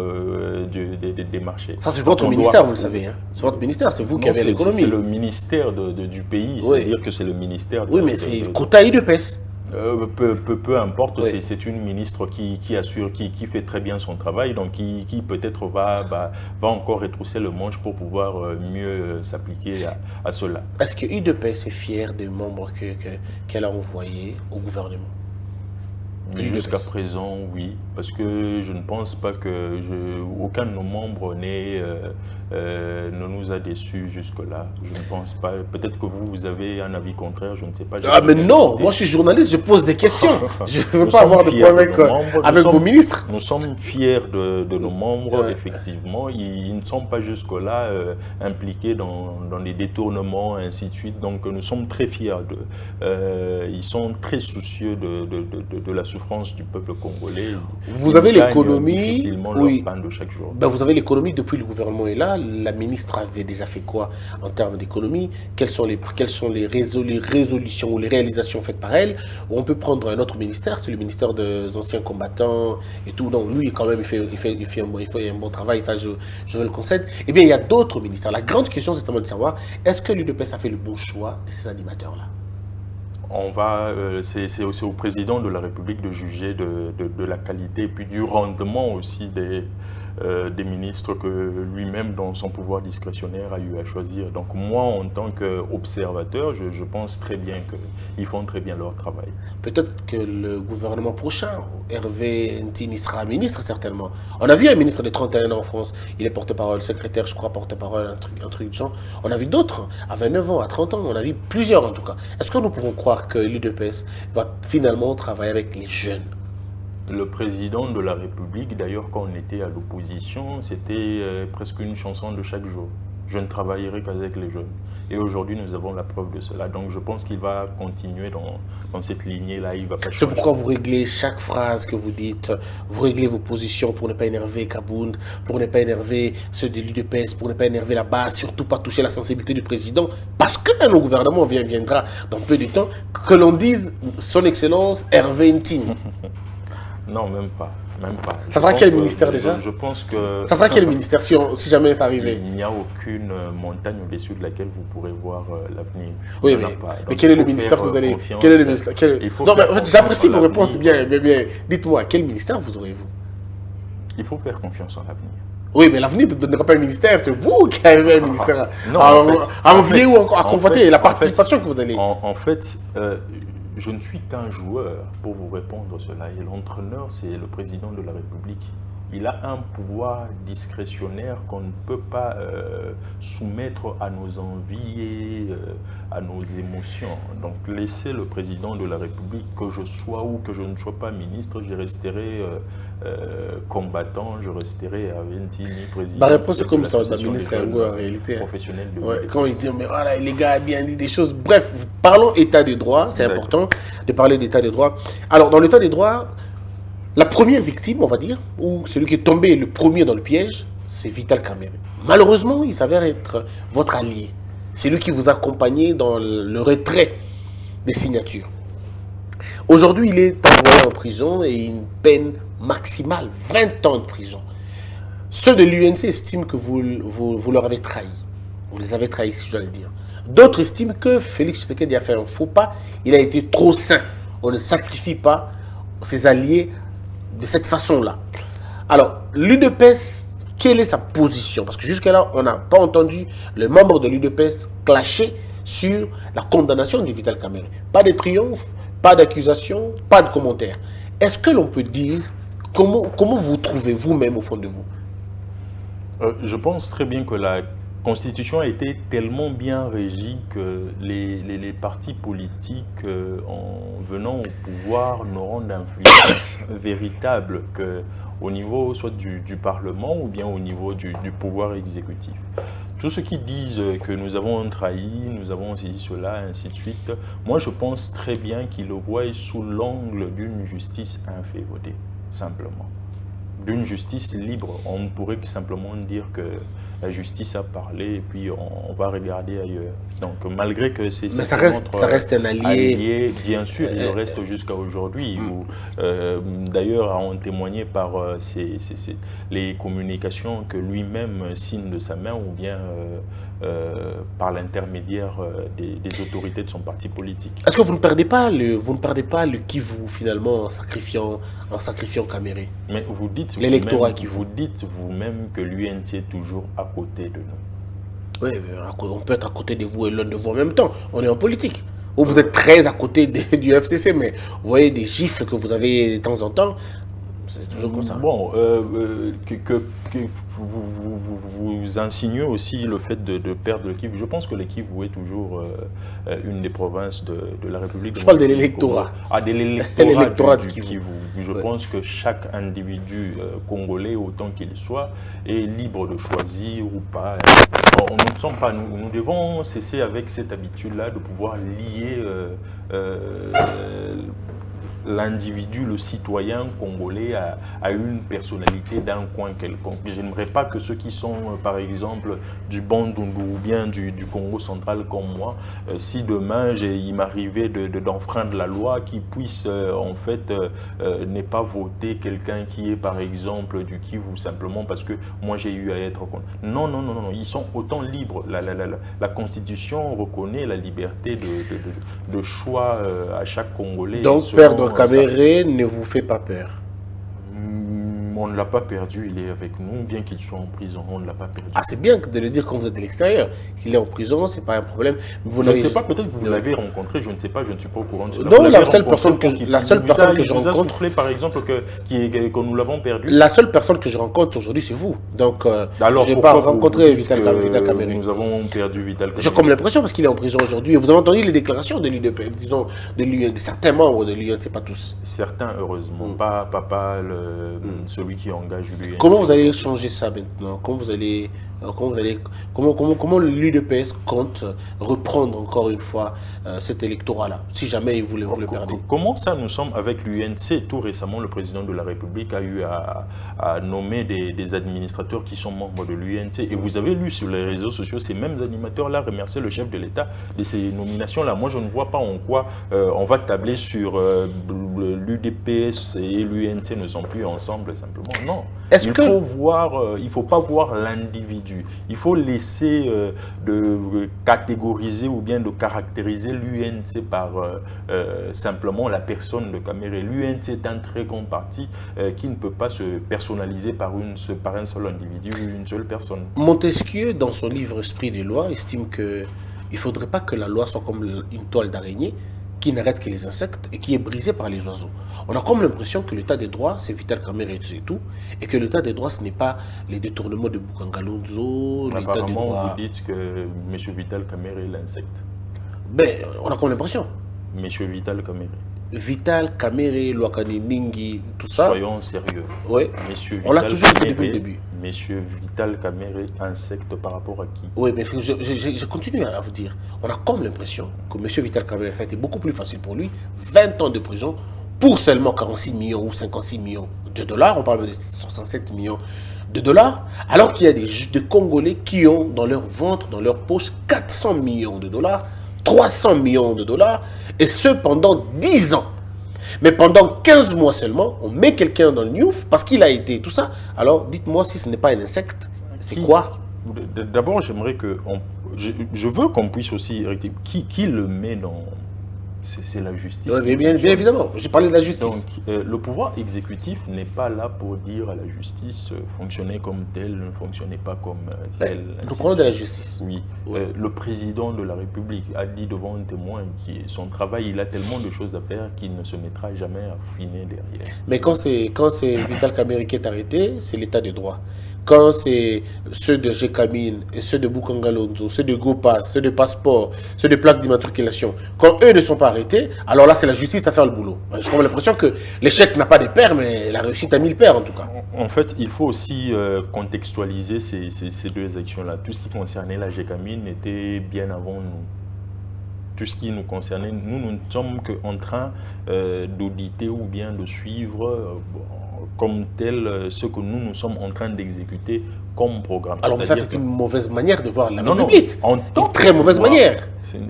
des marchés. Ça, c'est votre ministère, vous le savez. Hein. C'est votre ministère, c'est vous qui avez l'économie. C'est le ministère du pays, c'est-à-dire que c'est le ministère... Oui, mais c'est quota IDPES. Peu importe, c'est une ministre qui assure, qui fait très bien son travail, donc qui peut-être va encore retrousser le manche pour pouvoir mieux s'appliquer à cela. Est-ce que UDPS est fier des membres qu'elle a envoyés au gouvernement? Jusqu'à présent, oui, parce que je ne pense pas que aucun de nos membres ne nous a déçus jusque-là. Je ne pense pas. Peut-être que vous avez un avis contraire, je ne sais pas. Ah mais non, moi je suis journaliste, je pose des questions. Je ne veux pas avoir de problème avec vos ministres. Nous sommes fiers de nos membres, effectivement. Ils ne sont pas jusque-là impliqués dans des détournements, ainsi de suite. Donc nous sommes très fiers d'eux. Ils sont très soucieux de la souffrance du peuple congolais. Vous avez l'économie, difficilement oui. leur pain de chaque jour. Ben vous avez l'économie depuis le gouvernement est là. La ministre avait déjà fait quoi en termes d'économie? Quelles sont les résolutions ou les réalisations faites par elle? On peut prendre un autre ministère, c'est le ministère des anciens combattants et tout. Donc lui, quand même, il fait un bon travail, ça, je le concède. Eh bien, il y a d'autres ministères. La grande question, c'est seulement de savoir, est-ce que l'UDPS a fait le bon choix de ces animateurs-là? C'est aussi au président de la République de juger de la qualité et puis du rendement aussi des ministres que lui-même, dans son pouvoir discrétionnaire, a eu à choisir. Donc moi, en tant qu'observateur, je pense très bien qu'ils font très bien leur travail. Peut-être que le gouvernement prochain, Hervé Ntini, sera ministre certainement. On a vu un ministre de 31 ans en France, il est porte-parole, secrétaire, je crois, porte-parole, un truc de genre. On a vu d'autres, à 29 ans, à 30 ans, on a vu plusieurs en tout cas. Est-ce que nous pouvons croire que l'UDPS va finalement travailler avec les jeunes? Le président de la République, d'ailleurs, quand on était à l'opposition, c'était presque une chanson de chaque jour. Je ne travaillerai qu'avec les jeunes. Et aujourd'hui, nous avons la preuve de cela. Donc, je pense qu'il va continuer dans cette lignée-là. Il va pas changer. C'est pourquoi vous réglez chaque phrase que vous dites. Vous réglez vos positions pour ne pas énerver Kabound, pour ne pas énerver ceux de l'UDPS, pour ne pas énerver la base, surtout pas toucher la sensibilité du président. Parce que le gouvernement viendra dans peu de temps que l'on dise son Excellence Hervé Ntini. Non, même pas. Ça sera quel ministère déjà? Je pense que... Ça sera quel ministère si jamais ça arrivait? Il n'y a aucune montagne au-dessus de laquelle vous pourrez voir l'avenir. Oui, mais quel est le ministère que vous allez... Quel est le ministère? Non, mais en fait, j'apprécie vos réponses bien. Dites-moi, quel ministère vous aurez-vous? Il faut faire confiance en l'avenir. Oui, mais l'avenir ne donnera pas un ministère, c'est vous qui avez un ministère non, à envier ou à convoiter, la participation que vous allez... En fait, je ne suis qu'un joueur pour vous répondre cela. Et l'entraîneur, c'est le président de la République. Il a un pouvoir discrétionnaire qu'on ne peut pas soumettre à nos envies et à nos émotions. Donc, laissez le président de la République, que je sois ou que je ne sois pas ministre, je resterai combattant, je resterai Hervé Ntini, président. Ma réponse est comme ça, la ministre en réalité. Professionnel de quand ils disent, mais voilà, les gars ont bien dit des choses. Bref, parlons état des droits, c'est important de parler d'état des droits. Alors, dans l'état des droits, la première victime, on va dire, ou celui qui est tombé le premier dans le piège, c'est Vital Kamerhe. Malheureusement, il s'avère être votre allié. C'est lui qui vous accompagnait dans le retrait des signatures. Aujourd'hui, il est envoyé en prison et une peine maximale, 20 ans de prison. Ceux de l'UNC estiment que vous leur avez trahi. Vous les avez trahis, si je dois le dire. D'autres estiment que Félix Tshisekedi a fait un faux pas. Il a été trop sain. On ne sacrifie pas ses alliés de cette façon-là. Alors, l'UDPS, quelle est sa position? Parce que jusqu'à-là, on n'a pas entendu le membre de l'UDPS clasher sur la condamnation de Vital Kamerhe. Pas de triomphe, pas d'accusation, pas de commentaires. Est-ce que l'on peut dire, comment vous trouvez vous-même au fond de vous? Je pense très bien que la Constitution a été tellement bien régie que les partis politiques, en venant au pouvoir, n'auront d'influence véritable qu'au niveau soit du Parlement ou bien au niveau du pouvoir exécutif. Tous ceux qui disent que nous avons trahi, nous avons saisi cela, ainsi de suite, moi je pense très bien qu'ils le voient sous l'angle d'une justice inféodée, simplement. D'une justice libre. On pourrait simplement dire que la justice a parlé et puis on va regarder ailleurs. Donc malgré que c'est ça reste un allié. Bien sûr, il le reste jusqu'à aujourd'hui. D'ailleurs, à en témoigner par les communications que lui-même signe de sa main ou bien par l'intermédiaire des autorités de son parti politique. Est-ce que vous ne perdez pas le Kivu finalement en sacrifiant Kamerhe? Mais vous dites l'électorat qui vous dites vous-même que l'UNC est toujours à côté de nous. Oui, on peut être à côté de vous et l'un de vous en même temps. On est en politique. Vous êtes très à côté du FCC, mais vous voyez des gifles que vous avez de temps en temps. C'est toujours comme ça. Bon, vous insinuez aussi le fait de perdre le Kivu. Je pense que le Kivu est toujours une des provinces de la République. Je parle de l'électorat. Ah, de l'électorat du Kivu. Je pense que chaque individu congolais, autant qu'il soit, est libre de choisir ou pas. Nous devons cesser avec cette habitude-là de pouvoir lier l'individu, le citoyen congolais a une personnalité d'un coin quelconque. Je n'aimerais pas que ceux qui sont, par exemple, du Bandundu ou bien du Congo central comme moi, si demain il m'arrivait d'enfreindre la loi, qu'ils puissent en fait ne pas voter quelqu'un qui est par exemple du Kivu simplement parce que moi j'ai eu à être contre. Non, ils sont autant libres. La Constitution reconnaît la liberté de choix à chaque Congolais. Donc perdre Kamere ne vous fait pas peur? On ne l'a pas perdu, il est avec nous, bien qu'il soit en prison, on ne l'a pas perdu. Ah, c'est bien de le dire quand vous êtes de l'extérieur. Il est en prison, c'est pas un problème. Je ne sais pas, peut-être que vous l'avez rencontré, je ne sais pas, je ne suis pas au courant de cela. Non, la seule personne que je rencontre... soufflé, par exemple, que nous l'avons perdu. La seule personne que je rencontre aujourd'hui, c'est vous. Donc, alors, je n'ai pas rencontré Vital Kamerhe. Nous avons perdu Vital Kamerhe. J'ai comme l'impression parce qu'il est en prison aujourd'hui. Vous avez entendu les déclarations de l'UDP, disons, de certains membres de l'UNC, c'est pas tous. Certains, heureusement. Pas celui qui engage l'UNC. Comment vous allez changer ça maintenant? Comment l'UDPS compte reprendre encore une fois cet électorat-là, si jamais vous le perdez? Comment ça, nous sommes avec l'UNC? Tout récemment, le président de la République a eu à nommer des administrateurs qui sont membres de l'UNC. Et vous avez lu sur les réseaux sociaux, ces mêmes animateurs-là remercier le chef de l'État de ces nominations-là. Moi, je ne vois pas en quoi on va tabler sur l'UDPS et l'UNC ne sont plus ensemble, simplement. Non. Il ne faut pas voir l'individu. Il faut laisser de catégoriser ou bien de caractériser l'UNC par simplement la personne de Kamerhe. L'UNC est un très grand parti qui ne peut pas se personnaliser par un seul individu ou une seule personne. Montesquieu, dans son livre Esprit des lois, estime qu'il ne faudrait pas que la loi soit comme une toile d'araignée qui n'arrête que les insectes et qui est brisée par les oiseaux. On a comme l'impression que l'état des droits, c'est Vital Kamerhe et tout, et que l'état des droits, ce n'est pas les détournements de Boukangalonzo, l'état des droits... Apparemment, vous dites que M. Vital Kamerhe est l'insecte. Ben, on a comme l'impression. M. Vital Kamerhe. Vital Kamerhe, Lwakani Ningi, tout ça. Soyons sérieux. Oui. On l'a toujours dit depuis le début. Monsieur Vital Kamerhe, insecte par rapport à qui? Oui, mais je continue à vous dire. On a comme l'impression que M. Vital Kamerhe, ça a été beaucoup plus facile pour lui. 20 ans de prison pour seulement 46 millions ou 56 millions de dollars. On parle de 67 millions de dollars. Alors qu'il y a des Congolais qui ont dans leur ventre, dans leur poche, 400 millions de dollars, 300 millions de dollars, et ce pendant 10 ans. Mais pendant 15 mois seulement, on met quelqu'un dans le Newf parce qu'il a été tout ça. Alors, dites-moi si ce n'est pas un insecte, c'est quoi? D'abord, j'aimerais que... Je veux qu'on puisse aussi... Qui le met dans... C'est la justice. Oui, bien évidemment, j'ai parlé de la justice. Donc, le pouvoir exécutif n'est pas là pour dire à la justice fonctionnez comme tel, ne fonctionnez pas comme tel. Nous parlons de la justice. Oui. Le président de la République a dit devant un témoin que son travail, il a tellement de choses à faire qu'il ne se mettra jamais à fouiner derrière. Mais quand c'est Vital Kamerhe qui est arrêté, c'est l'état de droit. Quand c'est ceux de Gécamine et ceux de Boukangalonzo, ceux de Gopas, ceux de Passeport, ceux de plaques d'immatriculation, quand eux ne sont pas arrêtés, alors là, c'est la justice à faire le boulot. J'ai comme l'impression que l'échec n'a pas de père, mais la réussite a 1000 pères en tout cas. En fait, il faut aussi contextualiser ces deux actions-là. Tout ce qui concernait la Gécamine était bien avant nous. Tout ce qui nous concernait, nous ne sommes qu'en train d'auditer ou bien de suivre comme tel ce que nous sommes en train d'exécuter comme programme. Alors, ça, c'est une mauvaise manière de voir la République. Non, une très mauvaise manière.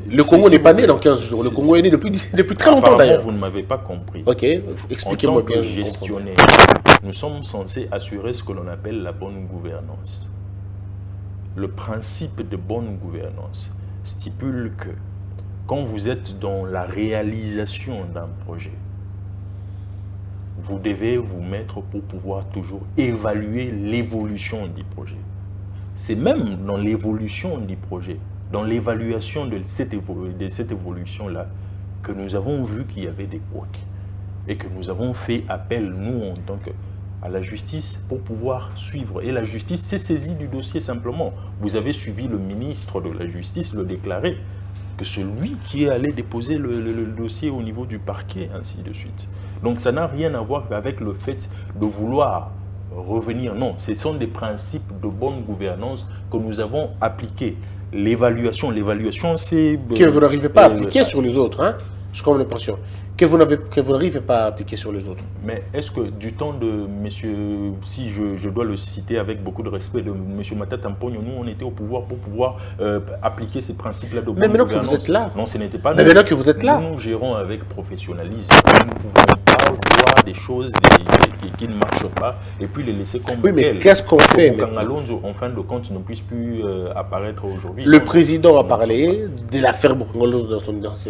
Le Congo n'est pas né dans 15 jours. Le Congo est né depuis très longtemps d'ailleurs. Vous ne m'avez pas compris. Ok, expliquez-moi bien. Gestionnaire, nous sommes censés assurer ce que l'on appelle la bonne gouvernance. Le principe de bonne gouvernance stipule que quand vous êtes dans la réalisation d'un projet, vous devez vous mettre pour pouvoir toujours évaluer l'évolution du projet. C'est même dans l'évolution du projet, dans l'évaluation de cette évolution-là, que nous avons vu qu'il y avait des couacs et que nous avons fait appel, nous, en tant que à la justice pour pouvoir suivre. Et la justice s'est saisie du dossier simplement. Vous avez suivi le ministre de la Justice le déclarer, que celui qui est allé déposer le dossier au niveau du parquet, ainsi de suite. Donc ça n'a rien à voir avec le fait de vouloir revenir. Non, ce sont des principes de bonne gouvernance que nous avons appliqués. L'évaluation, c'est... Que vous n'arrivez pas à appliquer sur les autres, hein? J'ai comme l'impression. Que vous n'arrivez pas à appliquer sur les autres. Mais est-ce que du temps de monsieur, si je dois le citer avec beaucoup de respect, de monsieur Matata Mpogno, nous on était au pouvoir pour pouvoir appliquer ces principes-là de bonne Mais maintenant que gouvernance. vous êtes là. Non, ce n'était pas nous. Mais maintenant que vous êtes là. Nous gérons avec professionnalisme. Nous ne pouvons pas voir des choses qui ne marchent pas et puis les laisser comme Oui, mais telles. qu'est-ce qu'on fait Pour maintenant? qu'Alonso, en fin de compte, ne puisse plus apparaître aujourd'hui. Le président a parlé de l'affaire Boukangalonzo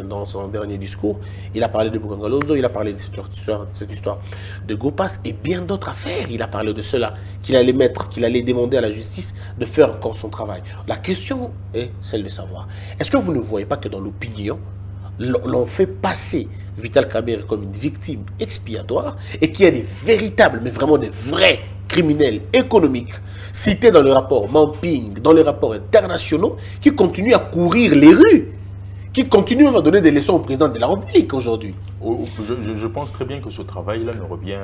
dans son dernier discours. Il a parlé de Boukangalonzo, il a parlé de cette histoire de Gopas et bien d'autres affaires. Il a parlé de cela, qu'il allait demander à la justice de faire encore son travail. La question est celle de savoir, est-ce que vous ne voyez pas que dans l'opinion, l'on fait passer Vital Kamerhe comme une victime expiatoire et qu'il y a des véritables, mais vraiment des vrais criminels économiques cités dans le rapport Mamping, dans les rapports internationaux, qui continuent à courir les rues, qui continuent à donner des leçons au président de la République aujourd'hui. Je pense très bien que ce travail-là ne revient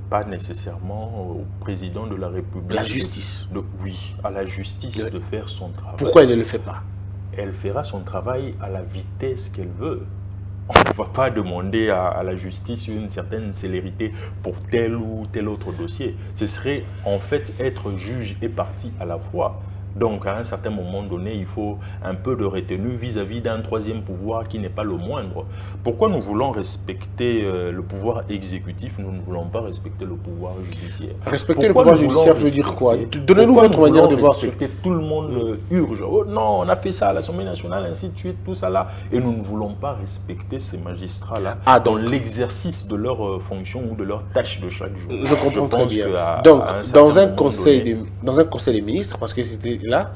pas nécessairement au président de la République. La justice. Oui, à la justice de faire son travail. Pourquoi elle ne le fait pas? Elle fera son travail à la vitesse qu'elle veut. On ne va pas demander à la justice une certaine célérité pour tel ou tel autre dossier. Ce serait en fait être juge et partie à la fois. Donc, à un certain moment donné, il faut un peu de retenue vis-à-vis d'un troisième pouvoir qui n'est pas le moindre. Pourquoi nous voulons respecter le pouvoir exécutif, nous ne voulons pas respecter le pouvoir judiciaire? Respecter le pouvoir judiciaire veut dire quoi? Donnez-nous votre manière de voir. Tout le monde urge. Oh non, on a fait ça à l'Assemblée nationale, ainsi de suite, tout ça là. Et nous ne voulons pas respecter ces magistrats-là dans l'exercice de leur fonction ou de leur tâche de chaque jour. Je comprends très bien. Donc, dans un conseil des ministres, parce que c'était là,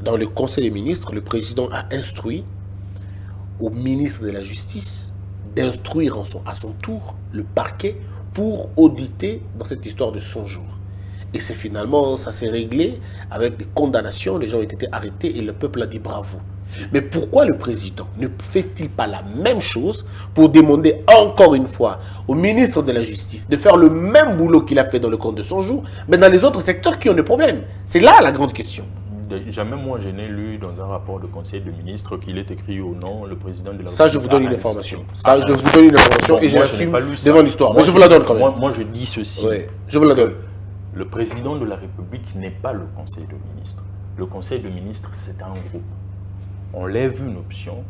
dans le Conseil des ministres, le président a instruit au ministre de la Justice d'instruire à son tour le parquet pour auditer dans cette histoire de 100 jours. Et c'est finalement, ça s'est réglé avec des condamnations, les gens ont été arrêtés et le peuple a dit bravo. Mais pourquoi le président ne fait-il pas la même chose pour demander encore une fois au ministre de la Justice de faire le même boulot qu'il a fait dans le compte de 100 jours, mais dans les autres secteurs qui ont des problèmes? C'est là la grande question. Jamais moi je n'ai lu dans un rapport de conseil de ministre qu'il est écrit au nom le président de la République. Ça, je vous donne une information. Ça, je vous donne une information et je l'assume devant l'histoire. Mais je vous la donne quand même. Moi, je dis ceci. Oui, je vous la donne. Le président de la République n'est pas le conseil de ministre. Le conseil de ministre, c'est un groupe. On lève une option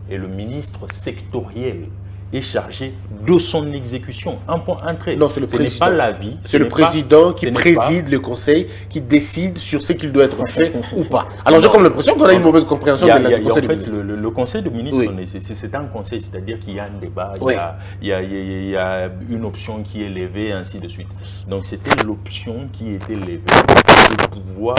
et le ministre sectoriel est chargé de son exécution. Un point, un trait. Non, c'est le président. Ce n'est pas l'avis. C'est le président qui préside le conseil, qui décide sur ce qu'il doit être fait ou pas. Alors j'ai comme l'impression qu'on a une mauvaise compréhension du conseil des ministres. Le conseil de ministres, c'est un conseil, c'est-à-dire qu'il y a un débat, il y a une option qui est levée, ainsi de suite. Donc c'était l'option qui était levée de pouvoir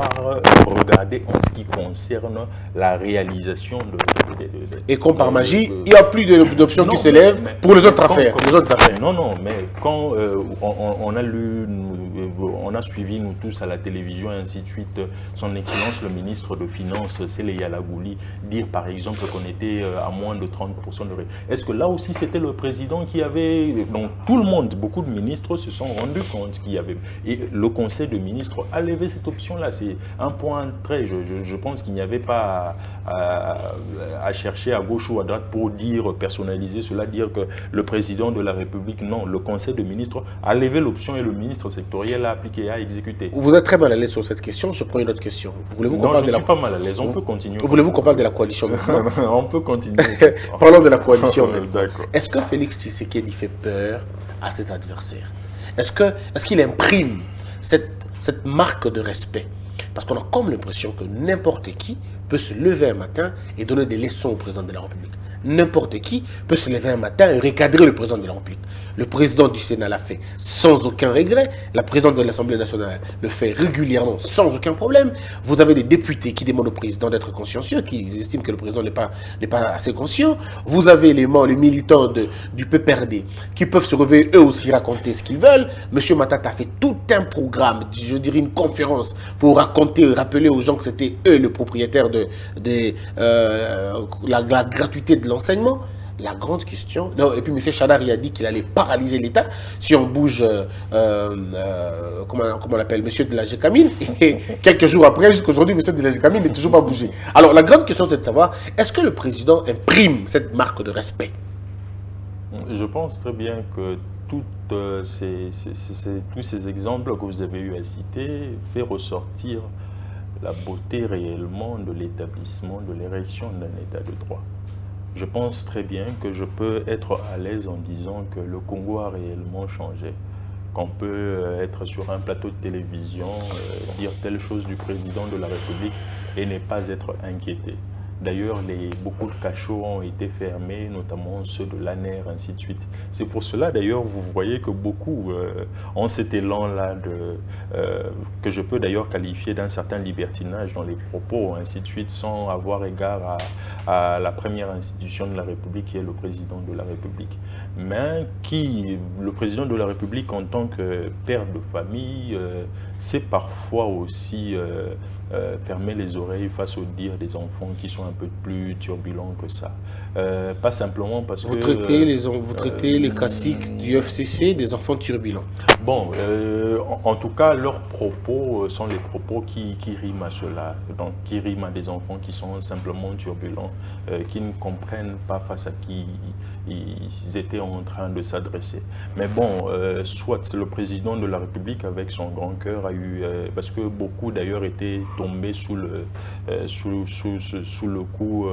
regarder en ce qui concerne la réalisation de... Et comme par magie, il n'y a plus d'options qui s'élèvent pour les autres affaires. Non, mais quand on a lu, on a suivi nous tous à la télévision et ainsi de suite, son excellence le ministre de Finances, Sele Yalagouli, dire par exemple qu'on était à moins de 30% de... Est-ce que là aussi c'était le président qui avait... Donc tout le monde, beaucoup de ministres se sont rendus compte qu'il y avait... Et le conseil de ministres a levé cette option-là. C'est un point très... Je pense qu'il n'y avait pas à chercher à gauche ou à droite pour dire, personnaliser cela, dire que le président de la République, non, le conseil de ministres a levé l'option et le ministre sectoriel a appliqué, a exécuté. Vous êtes très mal à l'aise sur cette question, je prends une autre question. Voulez-vous qu'on parle de la... suis pas mal à l'aise, on peut continuer. Voulez-vous qu'on parle de la coalition maintenant? On peut continuer. Parlons de la coalition maintenant. D'accord. Est-ce que Félix Tshisekedi fait peur à ses adversaires? Est-ce qu'il imprime cette marque de respect? Parce qu'on a comme l'impression que n'importe qui peut se lever un matin et donner des leçons au président de la République. N'importe qui peut se lever un matin et recadrer le président de la République. Le président du Sénat l'a fait sans aucun regret. La présidente de l'Assemblée nationale le fait régulièrement sans aucun problème. Vous avez des députés qui demandent au président d'être consciencieux, qui estiment que le président n'est pas assez conscient. Vous avez les militants du PPRD qui peuvent se réveiller eux aussi raconter ce qu'ils veulent. Monsieur Matata a fait tout un programme, je dirais une conférence, pour rappeler aux gens que c'était eux le propriétaire de la gratuité de l'enseignement. La grande question, non, et puis M. Chadari a dit qu'il allait paralyser l'État si on bouge, comment on l'appelle, M. de la Gécamine, et quelques jours après, jusqu'aujourd'hui, M. de la Gécamine n'est toujours pas bougé. Alors la grande question c'est de savoir, est-ce que le président imprime cette marque de respect? Je pense très bien que tous ces exemples que vous avez eu à citer fait ressortir la beauté réellement de l'établissement, de l'érection d'un État de droit. Je pense très bien que je peux être à l'aise en disant que le Congo a réellement changé, qu'on peut être sur un plateau de télévision, dire telle chose du président de la République et ne pas être inquiété. D'ailleurs, beaucoup de cachots ont été fermés, notamment ceux de l'ANER, ainsi de suite. C'est pour cela, d'ailleurs, vous voyez que beaucoup ont cet élan-là, que je peux d'ailleurs qualifier d'un certain libertinage dans les propos, ainsi de suite, sans avoir égard à la première institution de la République, qui est le président de la République. Mais le président de la République, en tant que père de famille, sait parfois aussi fermer les oreilles face aux dires des enfants qui sont un peu plus turbulents que ça. Pas simplement parce vous que... Vous traitez les classiques du FCC des enfants turbulents. Bon, en tout cas, leurs propos sont les propos qui riment à cela, donc qui riment à des enfants qui sont simplement turbulents, qui ne comprennent pas face à qui ils étaient en train de s'adresser. Mais bon, soit le président de la République, avec son grand cœur, a eu, parce que beaucoup d'ailleurs étaient tombés sous le coup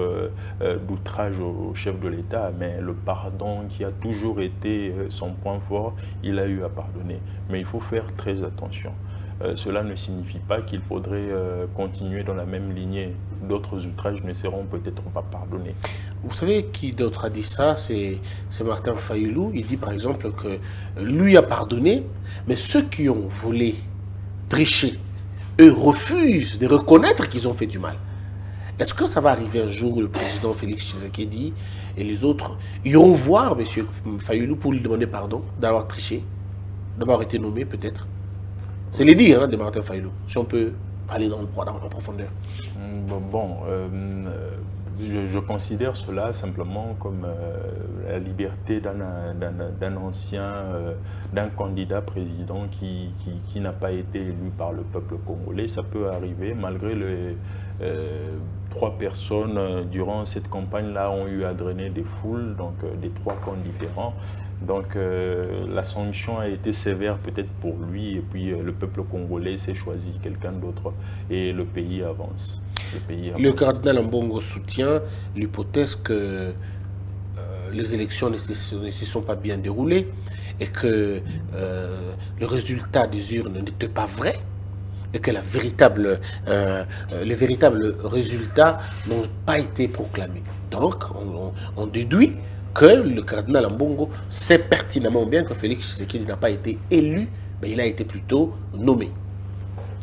d'outrage au chef de l'État, mais le pardon qui a toujours été son point fort, il a eu à pardonner. Mais il faut faire très attention. Cela ne signifie pas qu'il faudrait continuer dans la même lignée. D'autres outrages ne seront peut-être pas pardonnés. Vous savez qui d'autre a dit ça? C'est Martin Fayulu. Il dit par exemple que lui a pardonné, mais ceux qui ont volé, triché, eux refusent de reconnaître qu'ils ont fait du mal. Est-ce que ça va arriver un jour où le président Félix Tshisekedi et les autres iront voir M. Fayulu pour lui demander pardon d'avoir triché, d'avoir été nommé peut-être? C'est les dires de Martin Fayulu, si on peut aller dans en profondeur. Bon, je considère cela simplement comme la liberté d'un ancien, d'un candidat président qui n'a pas été élu par le peuple congolais. Ça peut arriver malgré les 3 personnes durant cette campagne-là ont eu à drainer des foules, donc des 3 camps différents. Donc la sanction a été sévère peut-être pour lui et puis le peuple congolais s'est choisi quelqu'un d'autre et le pays avance. Le cardinal Ambongo soutient l'hypothèse que les élections ne se sont pas bien déroulées et que le résultat des urnes n'était pas vrai et que les véritables résultats n'ont pas été proclamés. Donc on déduit que le cardinal Ambongo sait pertinemment bien que Félix Tshisekedi n'a pas été élu, mais il a été plutôt nommé.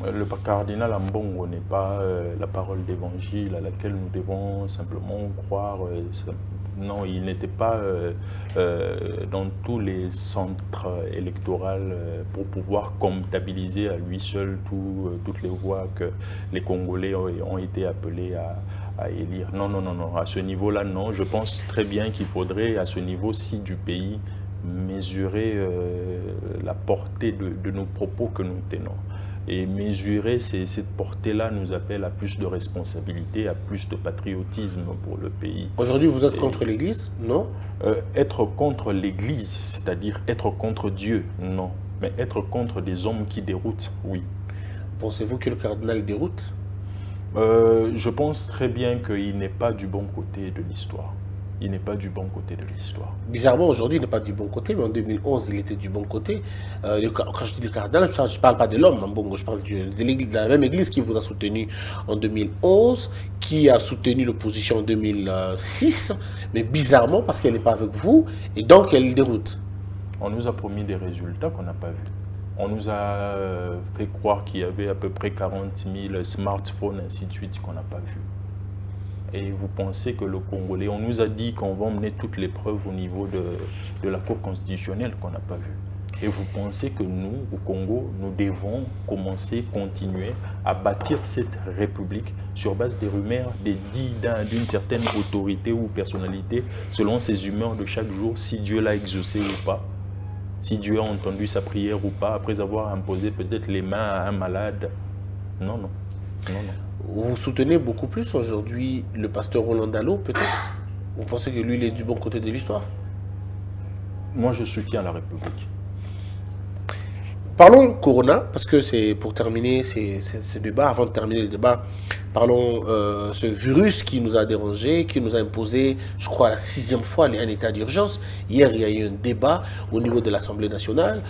Le cardinal Ambongo n'est pas la parole d'évangile à laquelle nous devons simplement croire. Non, il n'était pas dans tous les centres électoraux pour pouvoir comptabiliser à lui seul toutes les voix que les Congolais ont été appelés à élire. Non, non, non, non. À ce niveau-là, non. Je pense très bien qu'il faudrait, à ce niveau-ci du pays, mesurer la portée de nos propos que nous tenons. Et mesurer cette portée-là nous appelle à plus de responsabilité, à plus de patriotisme pour le pays. Aujourd'hui, vous êtes contre l'Église, non? Être contre l'Église, c'est-à-dire être contre Dieu, non. Mais être contre des hommes qui déroutent, oui. Pensez-vous que le cardinal déroute? Je pense très bien qu'il n'est pas du bon côté de l'histoire. Il n'est pas du bon côté de l'histoire. Bizarrement, aujourd'hui, il n'est pas du bon côté, mais en 2011, il était du bon côté. Quand je dis le cardinal, je ne parle pas de l'homme, je parle de la même église qui vous a soutenu en 2011, qui a soutenu l'opposition en 2006, mais bizarrement, parce qu'elle n'est pas avec vous, et donc elle déroute. On nous a promis des résultats qu'on n'a pas vus. On nous a fait croire qu'il y avait à peu près 40 000 smartphones, ainsi de suite, qu'on n'a pas vu. Et vous pensez que le Congolais, on nous a dit qu'on va emmener toutes les preuves au niveau de la Cour constitutionnelle qu'on n'a pas vu. Et vous pensez que nous, au Congo, nous devons continuer à bâtir cette république sur base des rumeurs, des dits d'une certaine autorité ou personnalité, selon ses humeurs de chaque jour, si Dieu l'a exaucé ou pas, si Dieu a entendu sa prière ou pas, après avoir imposé peut-être les mains à un malade. Non, non, non, non. Vous soutenez beaucoup plus aujourd'hui le pasteur Roland Dallot, peut-être? Vous pensez que lui, il est du bon côté de l'histoire? Moi, je soutiens la République. Parlons Corona, parce que c'est pour terminer ce débat, avant de terminer le débat, parlons ce virus qui nous a dérangé, qui nous a imposé, je crois, la 6e fois un état d'urgence. Hier, il y a eu un débat au niveau de l'Assemblée nationale.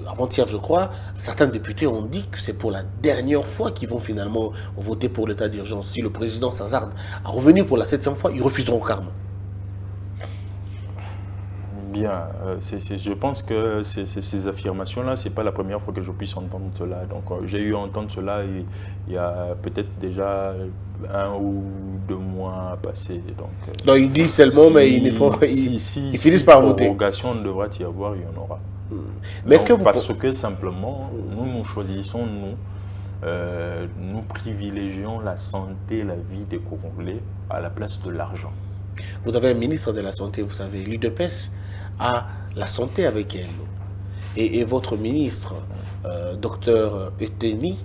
Avant-hier, je crois, certains députés ont dit que c'est pour la dernière fois qu'ils vont finalement voter pour l'état d'urgence. Si le président s'hasarde à revenir pour la 7e fois, ils refuseront carrément. Bien, je pense que ces affirmations-là, ce n'est pas la première fois que je puisse entendre cela. Donc, j'ai eu à entendre cela il y a peut-être déjà 1 ou 2 mois passés. Donc, non, ils disent seulement, mais ils finissent par voter. Prorogation devra y avoir, il y en aura. Mais est-ce que vous... Parce que simplement, nous choisissons, nous privilégions la santé, la vie des Congolais à la place de l'argent. Vous avez un ministre de la Santé, vous savez, l'UDPS a la santé avec elle. Et votre ministre, docteur Euteni,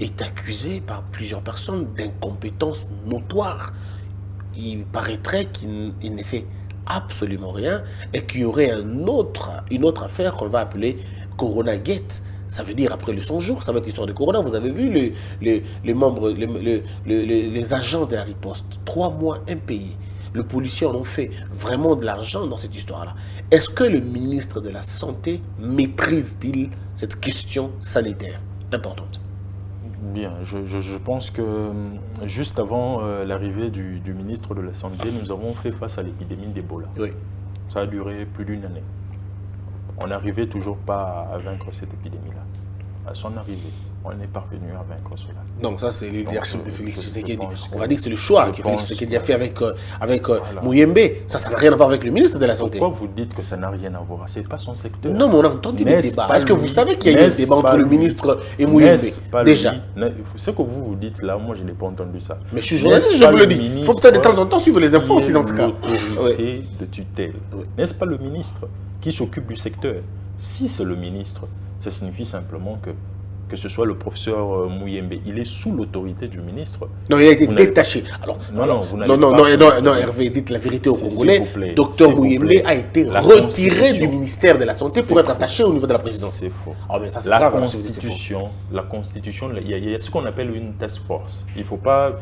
est accusé par plusieurs personnes d'incompétence notoire. Il paraîtrait qu'il n'ait fait absolument rien et qu'il y aurait une autre affaire qu'on va appeler Corona Gate. Ça veut dire après le 100 jours, ça va être l'histoire de Corona. Vous avez vu les membres, les agents de la riposte, 3 mois impayés. Les policiers en ont fait vraiment de l'argent dans cette histoire-là. Est-ce que le ministre de la Santé maîtrise-t-il cette question sanitaire importante? Bien, je pense que juste avant l'arrivée du ministre de la Santé, nous avons fait face à l'épidémie d'Ebola. Oui. Ça a duré plus d'1 année. On n'arrivait toujours pas à vaincre cette épidémie-là. À son arrivée, on est parvenu à vaincre cela. Donc ça, c'est le leadership de Félix Tshisekedi. On va dire que c'est le choix que Félix Tshisekedi a fait avec voilà. Mouyembe. Ça n'a rien à voir avec le ministre de la Santé. Pourquoi vous dites que ça n'a rien à voir? Ce n'est pas son secteur. Non, mais on a entendu le débat. Est-ce que vous savez qu'il y a eu un débat entre le ministre et Mouyembe? Déjà. Ce que vous dites là, moi je n'ai pas entendu ça. Mais je suis journaliste, je vous le dis. Il faut peut-être de temps en temps suivre les infos aussi dans ce cas. L'autorité de tutelle. N'est-ce pas le ministre qui s'occupe du secteur? Si c'est le ministre, ça signifie simplement que ce soit le professeur Mouyembe, il est sous l'autorité du ministre. Non, il a été détaché. Alors, non, Hervé, dites la vérité aux Congolais. Docteur Mouyembe a été retiré du ministère de la Santé pour être attaché au niveau de la présidence. C'est faux. Oh, mais ça, la Constitution, il y a ce qu'on appelle une task force. Il ne faut pas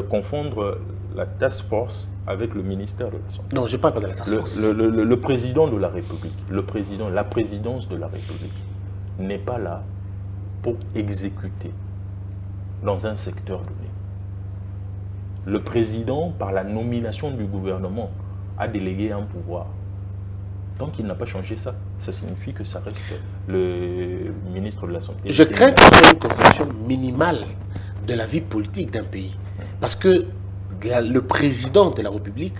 confondre la task force avec le ministère de la Santé. Non, je ne parle pas de la task force. Le président de la République, la présidence de la République, n'est pas là pour exécuter dans un secteur donné. Le président, par la nomination du gouvernement, a délégué un pouvoir. Tant qu'il n'a pas changé ça, ça signifie que ça reste le ministre de la Santé. Je crains que ce soit une conception minimale de la vie politique d'un pays. Parce que le président de la République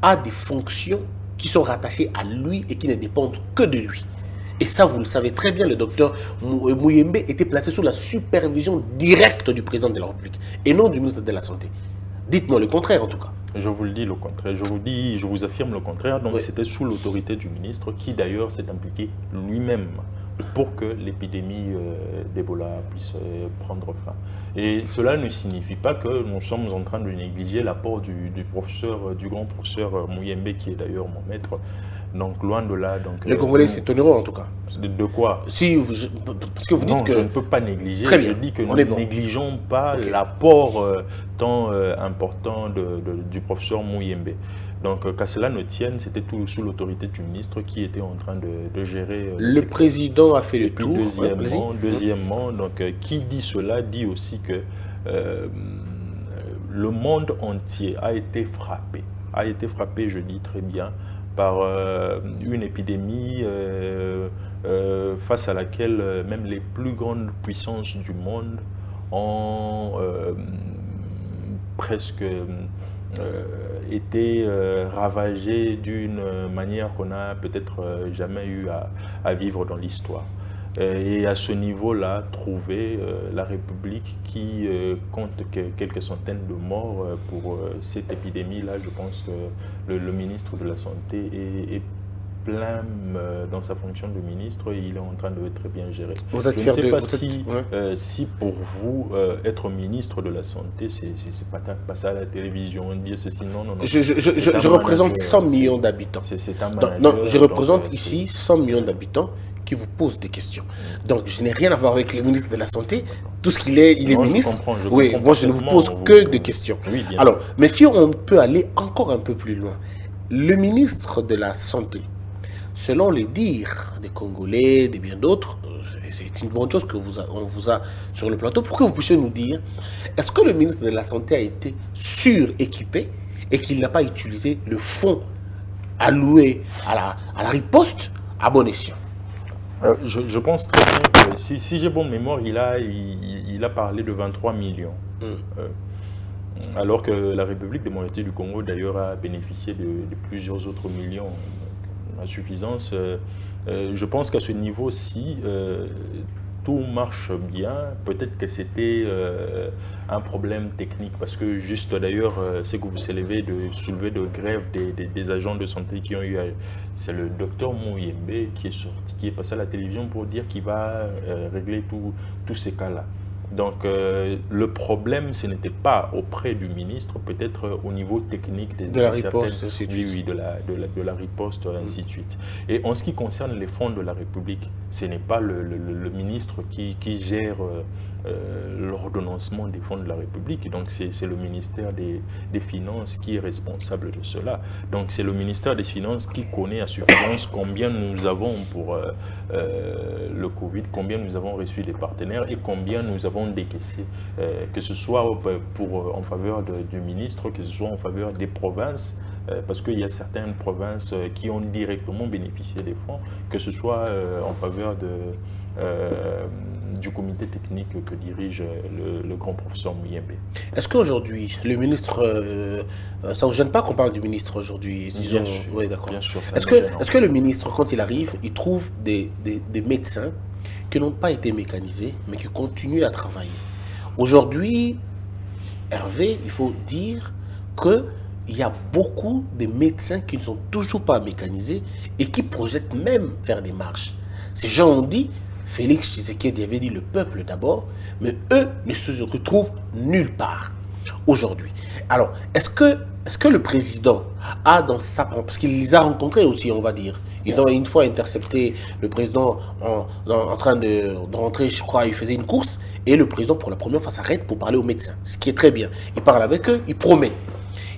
a des fonctions qui sont rattachées à lui et qui ne dépendent que de lui. Et ça, vous le savez très bien, le docteur Mouyembe était placé sous la supervision directe du président de la République et non du ministre de la Santé. Dites-moi le contraire, en tout cas. Je vous le dis le contraire. Je vous affirme le contraire. Donc, c'était sous l'autorité du ministre qui, d'ailleurs, s'est impliqué lui-même pour que l'épidémie d'Ebola puisse prendre fin. Et cela ne signifie pas que nous sommes en train de négliger l'apport du grand professeur Mouyembe, qui est d'ailleurs mon maître. Donc, loin de là. Donc, les Congolais s'étonneront en tout cas. De quoi? Si, parce que vous dites que... je ne peux pas négliger. Très bien. Je dis que nous ne négligeons pas l'apport tant important du professeur Mouyembe. Donc, qu'à cela ne tienne, c'était tout sous l'autorité du ministre qui était en train de gérer... le président a fait le tour. Deuxièmement, donc, qui dit cela dit aussi que le monde entier a été frappé, je dis très bien, par une épidémie face à laquelle même les plus grandes puissances du monde ont presque été ravagées d'une manière qu'on n'a peut-être jamais eu à vivre dans l'histoire. Et à ce niveau-là, trouver la République qui compte quelques centaines de morts pour cette épidémie-là, je pense que le ministre de la Santé est plein dans sa fonction de ministre, il est en train de très bien gérer. Vous êtes je fier ne sais de... pas Ouais. si pour vous, être ministre de la Santé, c'est pas passer à la télévision, dire ceci, non, non, non. Je représente 100 millions d'habitants. C'est un Non, manager. non, je représente donc, ici 100 millions d'habitants qui vous posent des questions. Donc, je n'ai rien à voir avec le ministre de la Santé. Tout ce qu'il est, il est Non, je ministre. comprends, je Oui, comprends moi, je ne vous pose parfaitement, que vous- des questions. Oui, bien Alors, mais si on peut aller encore un peu plus loin, le ministre de la Santé, selon les dires des Congolais, des bien d'autres, c'est une bonne chose que on vous a sur le plateau, pour que vous puissiez nous dire, est-ce que le ministre de la Santé a été suréquipé et qu'il n'a pas utilisé le fonds alloué à la riposte à bon escient? Je pense très bien que si j'ai bonne mémoire, il a parlé de 23 millions. Alors que la République démocratique du Congo, d'ailleurs, a bénéficié de plusieurs autres millions à suffisance. Je pense qu'à ce niveau-ci, tout marche bien. Peut-être que c'était un problème technique, parce que juste d'ailleurs, ce que vous soulever de grève des agents de santé qui ont eu, c'est le docteur Mouyembe qui est sorti, qui est passé à la télévision pour dire qu'il va régler tous ces cas-là. Donc le problème, ce n'était pas auprès du ministre, peut-être au niveau technique de la riposte, ainsi de oui, suite. oui, de la riposte, ainsi de suite. Et en ce qui concerne les fonds de la République, ce n'est pas le ministre qui gère l'ordonnancement des fonds de la République. Donc c'est le ministère des Finances qui est responsable de cela. Donc c'est le ministère des Finances qui connaît à suffisance combien nous avons pour le Covid, combien nous avons reçu des partenaires et combien nous avons décaissé, que ce soit en faveur du ministre, que ce soit en faveur des provinces, parce qu'il y a certaines provinces qui ont directement bénéficié des fonds, que ce soit en faveur du comité technique que dirige le grand professeur Mouyembe. Est-ce qu'aujourd'hui, le ministre, ça ne vous gêne pas qu'on parle du ministre aujourd'hui, disons? Bien sûr, Oui, d'accord. bien sûr, ça Est-ce me gêne, que le ministre, quand il arrive, il trouve des médecins qui n'ont pas été mécanisés, mais qui continuent à travailler? Aujourd'hui, Hervé, il faut dire qu'il y a beaucoup de médecins qui ne sont toujours pas mécanisés et qui projettent même faire des marches. Ces gens ont dit, Félix Tshisekedi avait dit le peuple d'abord, mais eux ne se retrouvent nulle part aujourd'hui. Alors, est-ce que le président a dans sa... Parce qu'il les a rencontrés aussi, on va dire. Ils ont une fois intercepté le président en train de rentrer, je crois, il faisait une course, et le président, pour la première fois, s'arrête pour parler aux médecins, ce qui est très bien. Il parle avec eux, il promet.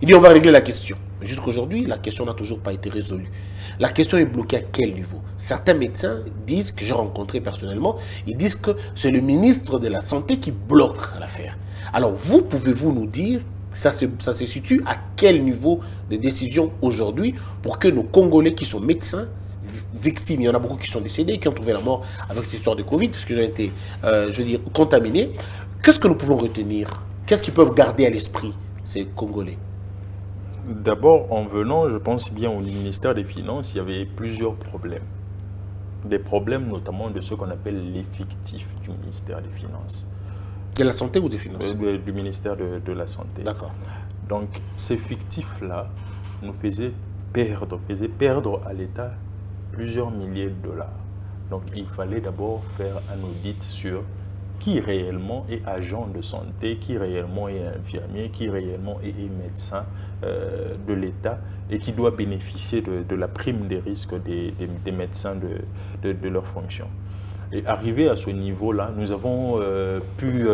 Il dit, on va régler la question. Mais jusqu'aujourd'hui, la question n'a toujours pas été résolue. La question est bloquée à quel niveau? Certains médecins disent, que j'ai rencontré personnellement, ils disent que c'est le ministre de la Santé qui bloque l'affaire. Alors, pouvez-vous nous dire, ça se situe à quel niveau de décision aujourd'hui pour que nos Congolais qui sont médecins, victimes, il y en a beaucoup qui sont décédés, qui ont trouvé la mort avec cette histoire de Covid, puisqu'ils ont été, contaminés. Qu'est-ce que nous pouvons retenir? Qu'est-ce qu'ils peuvent garder à l'esprit, ces Congolais? D'abord, en venant, je pense bien au ministère des Finances, il y avait plusieurs problèmes. Des problèmes notamment de ce qu'on appelle l'effectif du ministère des Finances. De la santé ou des finances? Du ministère de la Santé. D'accord. Donc, ces fictifs-là nous faisaient perdre à l'État plusieurs milliers de dollars. Donc, il fallait d'abord faire un audit sur qui réellement est agent de santé, qui réellement est infirmier, qui réellement est médecin de l'État et qui doit bénéficier de la prime des risques des médecins de leur fonction. Et arrivé à ce niveau-là, nous avons pu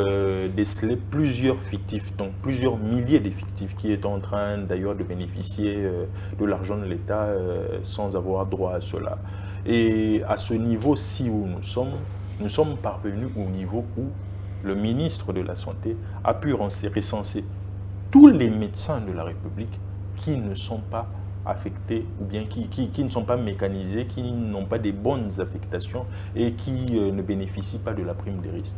déceler plusieurs fictifs, donc plusieurs milliers d'effectifs qui étaient en train d'ailleurs de bénéficier de l'argent de l'État sans avoir droit à cela. Et à ce niveau-ci où nous sommes parvenus au niveau où le ministre de la Santé a pu recenser tous les médecins de la République qui ne sont pas affectés ou bien qui ne sont pas mécanisés, qui n'ont pas des bonnes affectations et qui ne bénéficient pas de la prime des risques.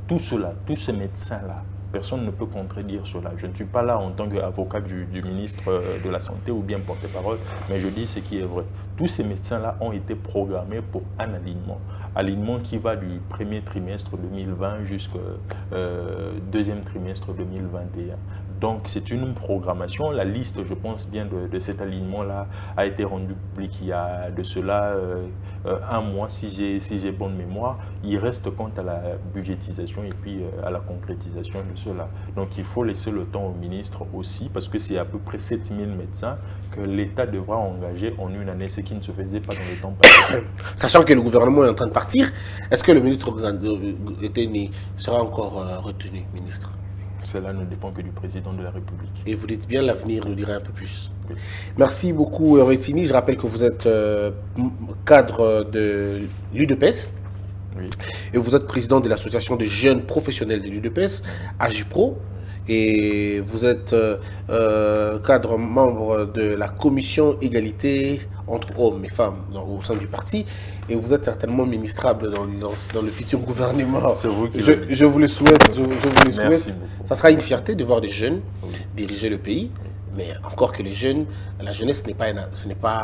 Tout cela, tous ces médecins-là, personne ne peut contredire cela. Je ne suis pas là en tant qu'avocat du ministre de la Santé ou bien porte-parole, mais je dis ce qui est vrai. Tous ces médecins-là ont été programmés pour un alignement. Alignement qui va du premier trimestre 2020 jusqu'au deuxième trimestre 2021. Donc c'est une programmation. La liste, je pense bien, de cet alignement-là a été rendue publique il y a de cela un mois, si j'ai bonne mémoire. Il reste quant à la budgétisation et puis à la concrétisation de cela. Donc il faut laisser le temps au ministre aussi, parce que c'est à peu près 7000 médecins que l'État devra engager en une année, ce qui ne se faisait pas dans le temps passé. Sachant que le gouvernement est en train de partir, est-ce que le ministre sera encore retenu, ministre? Cela ne dépend que du président de la République. Et vous dites bien, l'avenir nous dirait un peu plus. Oui. Merci beaucoup, Retini. Je rappelle que vous êtes cadre de l'UDPS. Oui. Et vous êtes président de l'association des jeunes professionnels de l'UDPS, AGIPRO. Et vous êtes cadre membre de la commission égalité entre hommes et femmes au sein du parti. Et vous êtes certainement ministrable dans le futur gouvernement. C'est vous qui je vous le souhaite. Je vous le souhaite. Merci beaucoup. Ça sera une fierté de voir des jeunes diriger le pays. Mais encore que les jeunes, la jeunesse ce n'est pas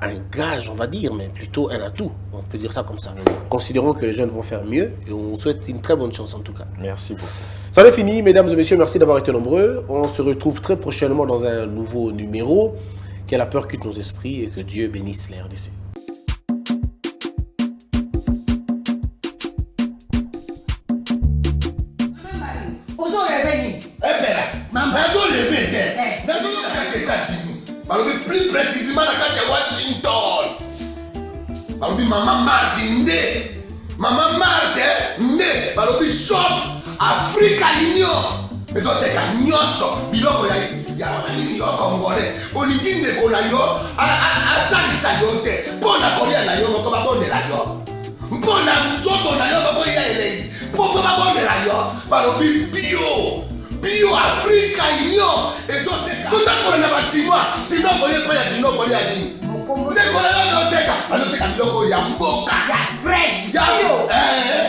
un gage, on va dire, mais plutôt un atout. On peut dire ça comme ça. Considérons que les jeunes vont faire mieux et on souhaite une très bonne chance en tout cas. Merci beaucoup. Ça est fini, mesdames et messieurs. Merci d'avoir été nombreux. On se retrouve très prochainement dans un nouveau numéro. Que la peur quitte nos esprits et que Dieu bénisse les RDC. Plus précisément dans Washington. Maman Martin Maman Martin shop Africa Union. Mais donc t'es nyonso biloko ya wanini yo congolais. Olingi ndeko na yo asalisa yo te. Mpona kolia na yo moko babondela yo. Mpona nzoto na yo bakoya elei. Po babondela yo. Balobi bio Africa Union. Tout na basinois, sinon kolia pa ya sino kolia ni. Ndeko na yo noteka, anoteka biloko ya mboka. Ya fresh. Ya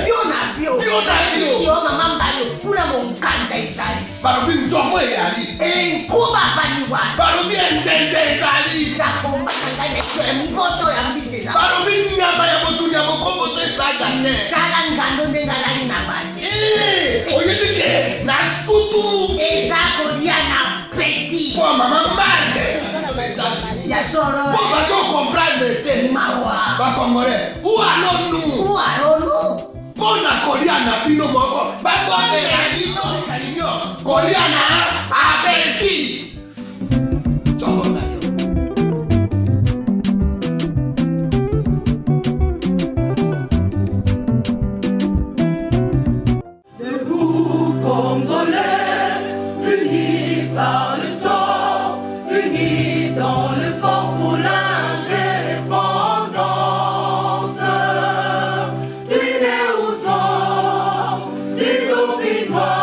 bio na bio. Bio na bio. Yo mama mbayo kuna monkanja izali. Balobi nzomo eyali. Kuba baniwa. Balobi enjenje ezali. Zakomba kangane kwe mpoto ya mbiseza. Balobi nyama ya botu ya mokombo to ezaga ne. Kala ngando ndengalali na basi. Oyebike na sutu. Ezako dia na petit. Po mama mande. Ya soro. Po bato comprendre te. Mawa. Ba congolais. Où allons-nous? Où allons-nous? Pona kolia na bino moko. Ba bonne ya bino kalinyo. Kolia na appétit. Choko na yo. Debout Congolais, unis par le sang, unis dans l'effort pour l'indépendance. Unis aux hommes, si oublie-moi,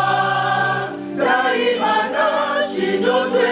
Daïmana, Chinote.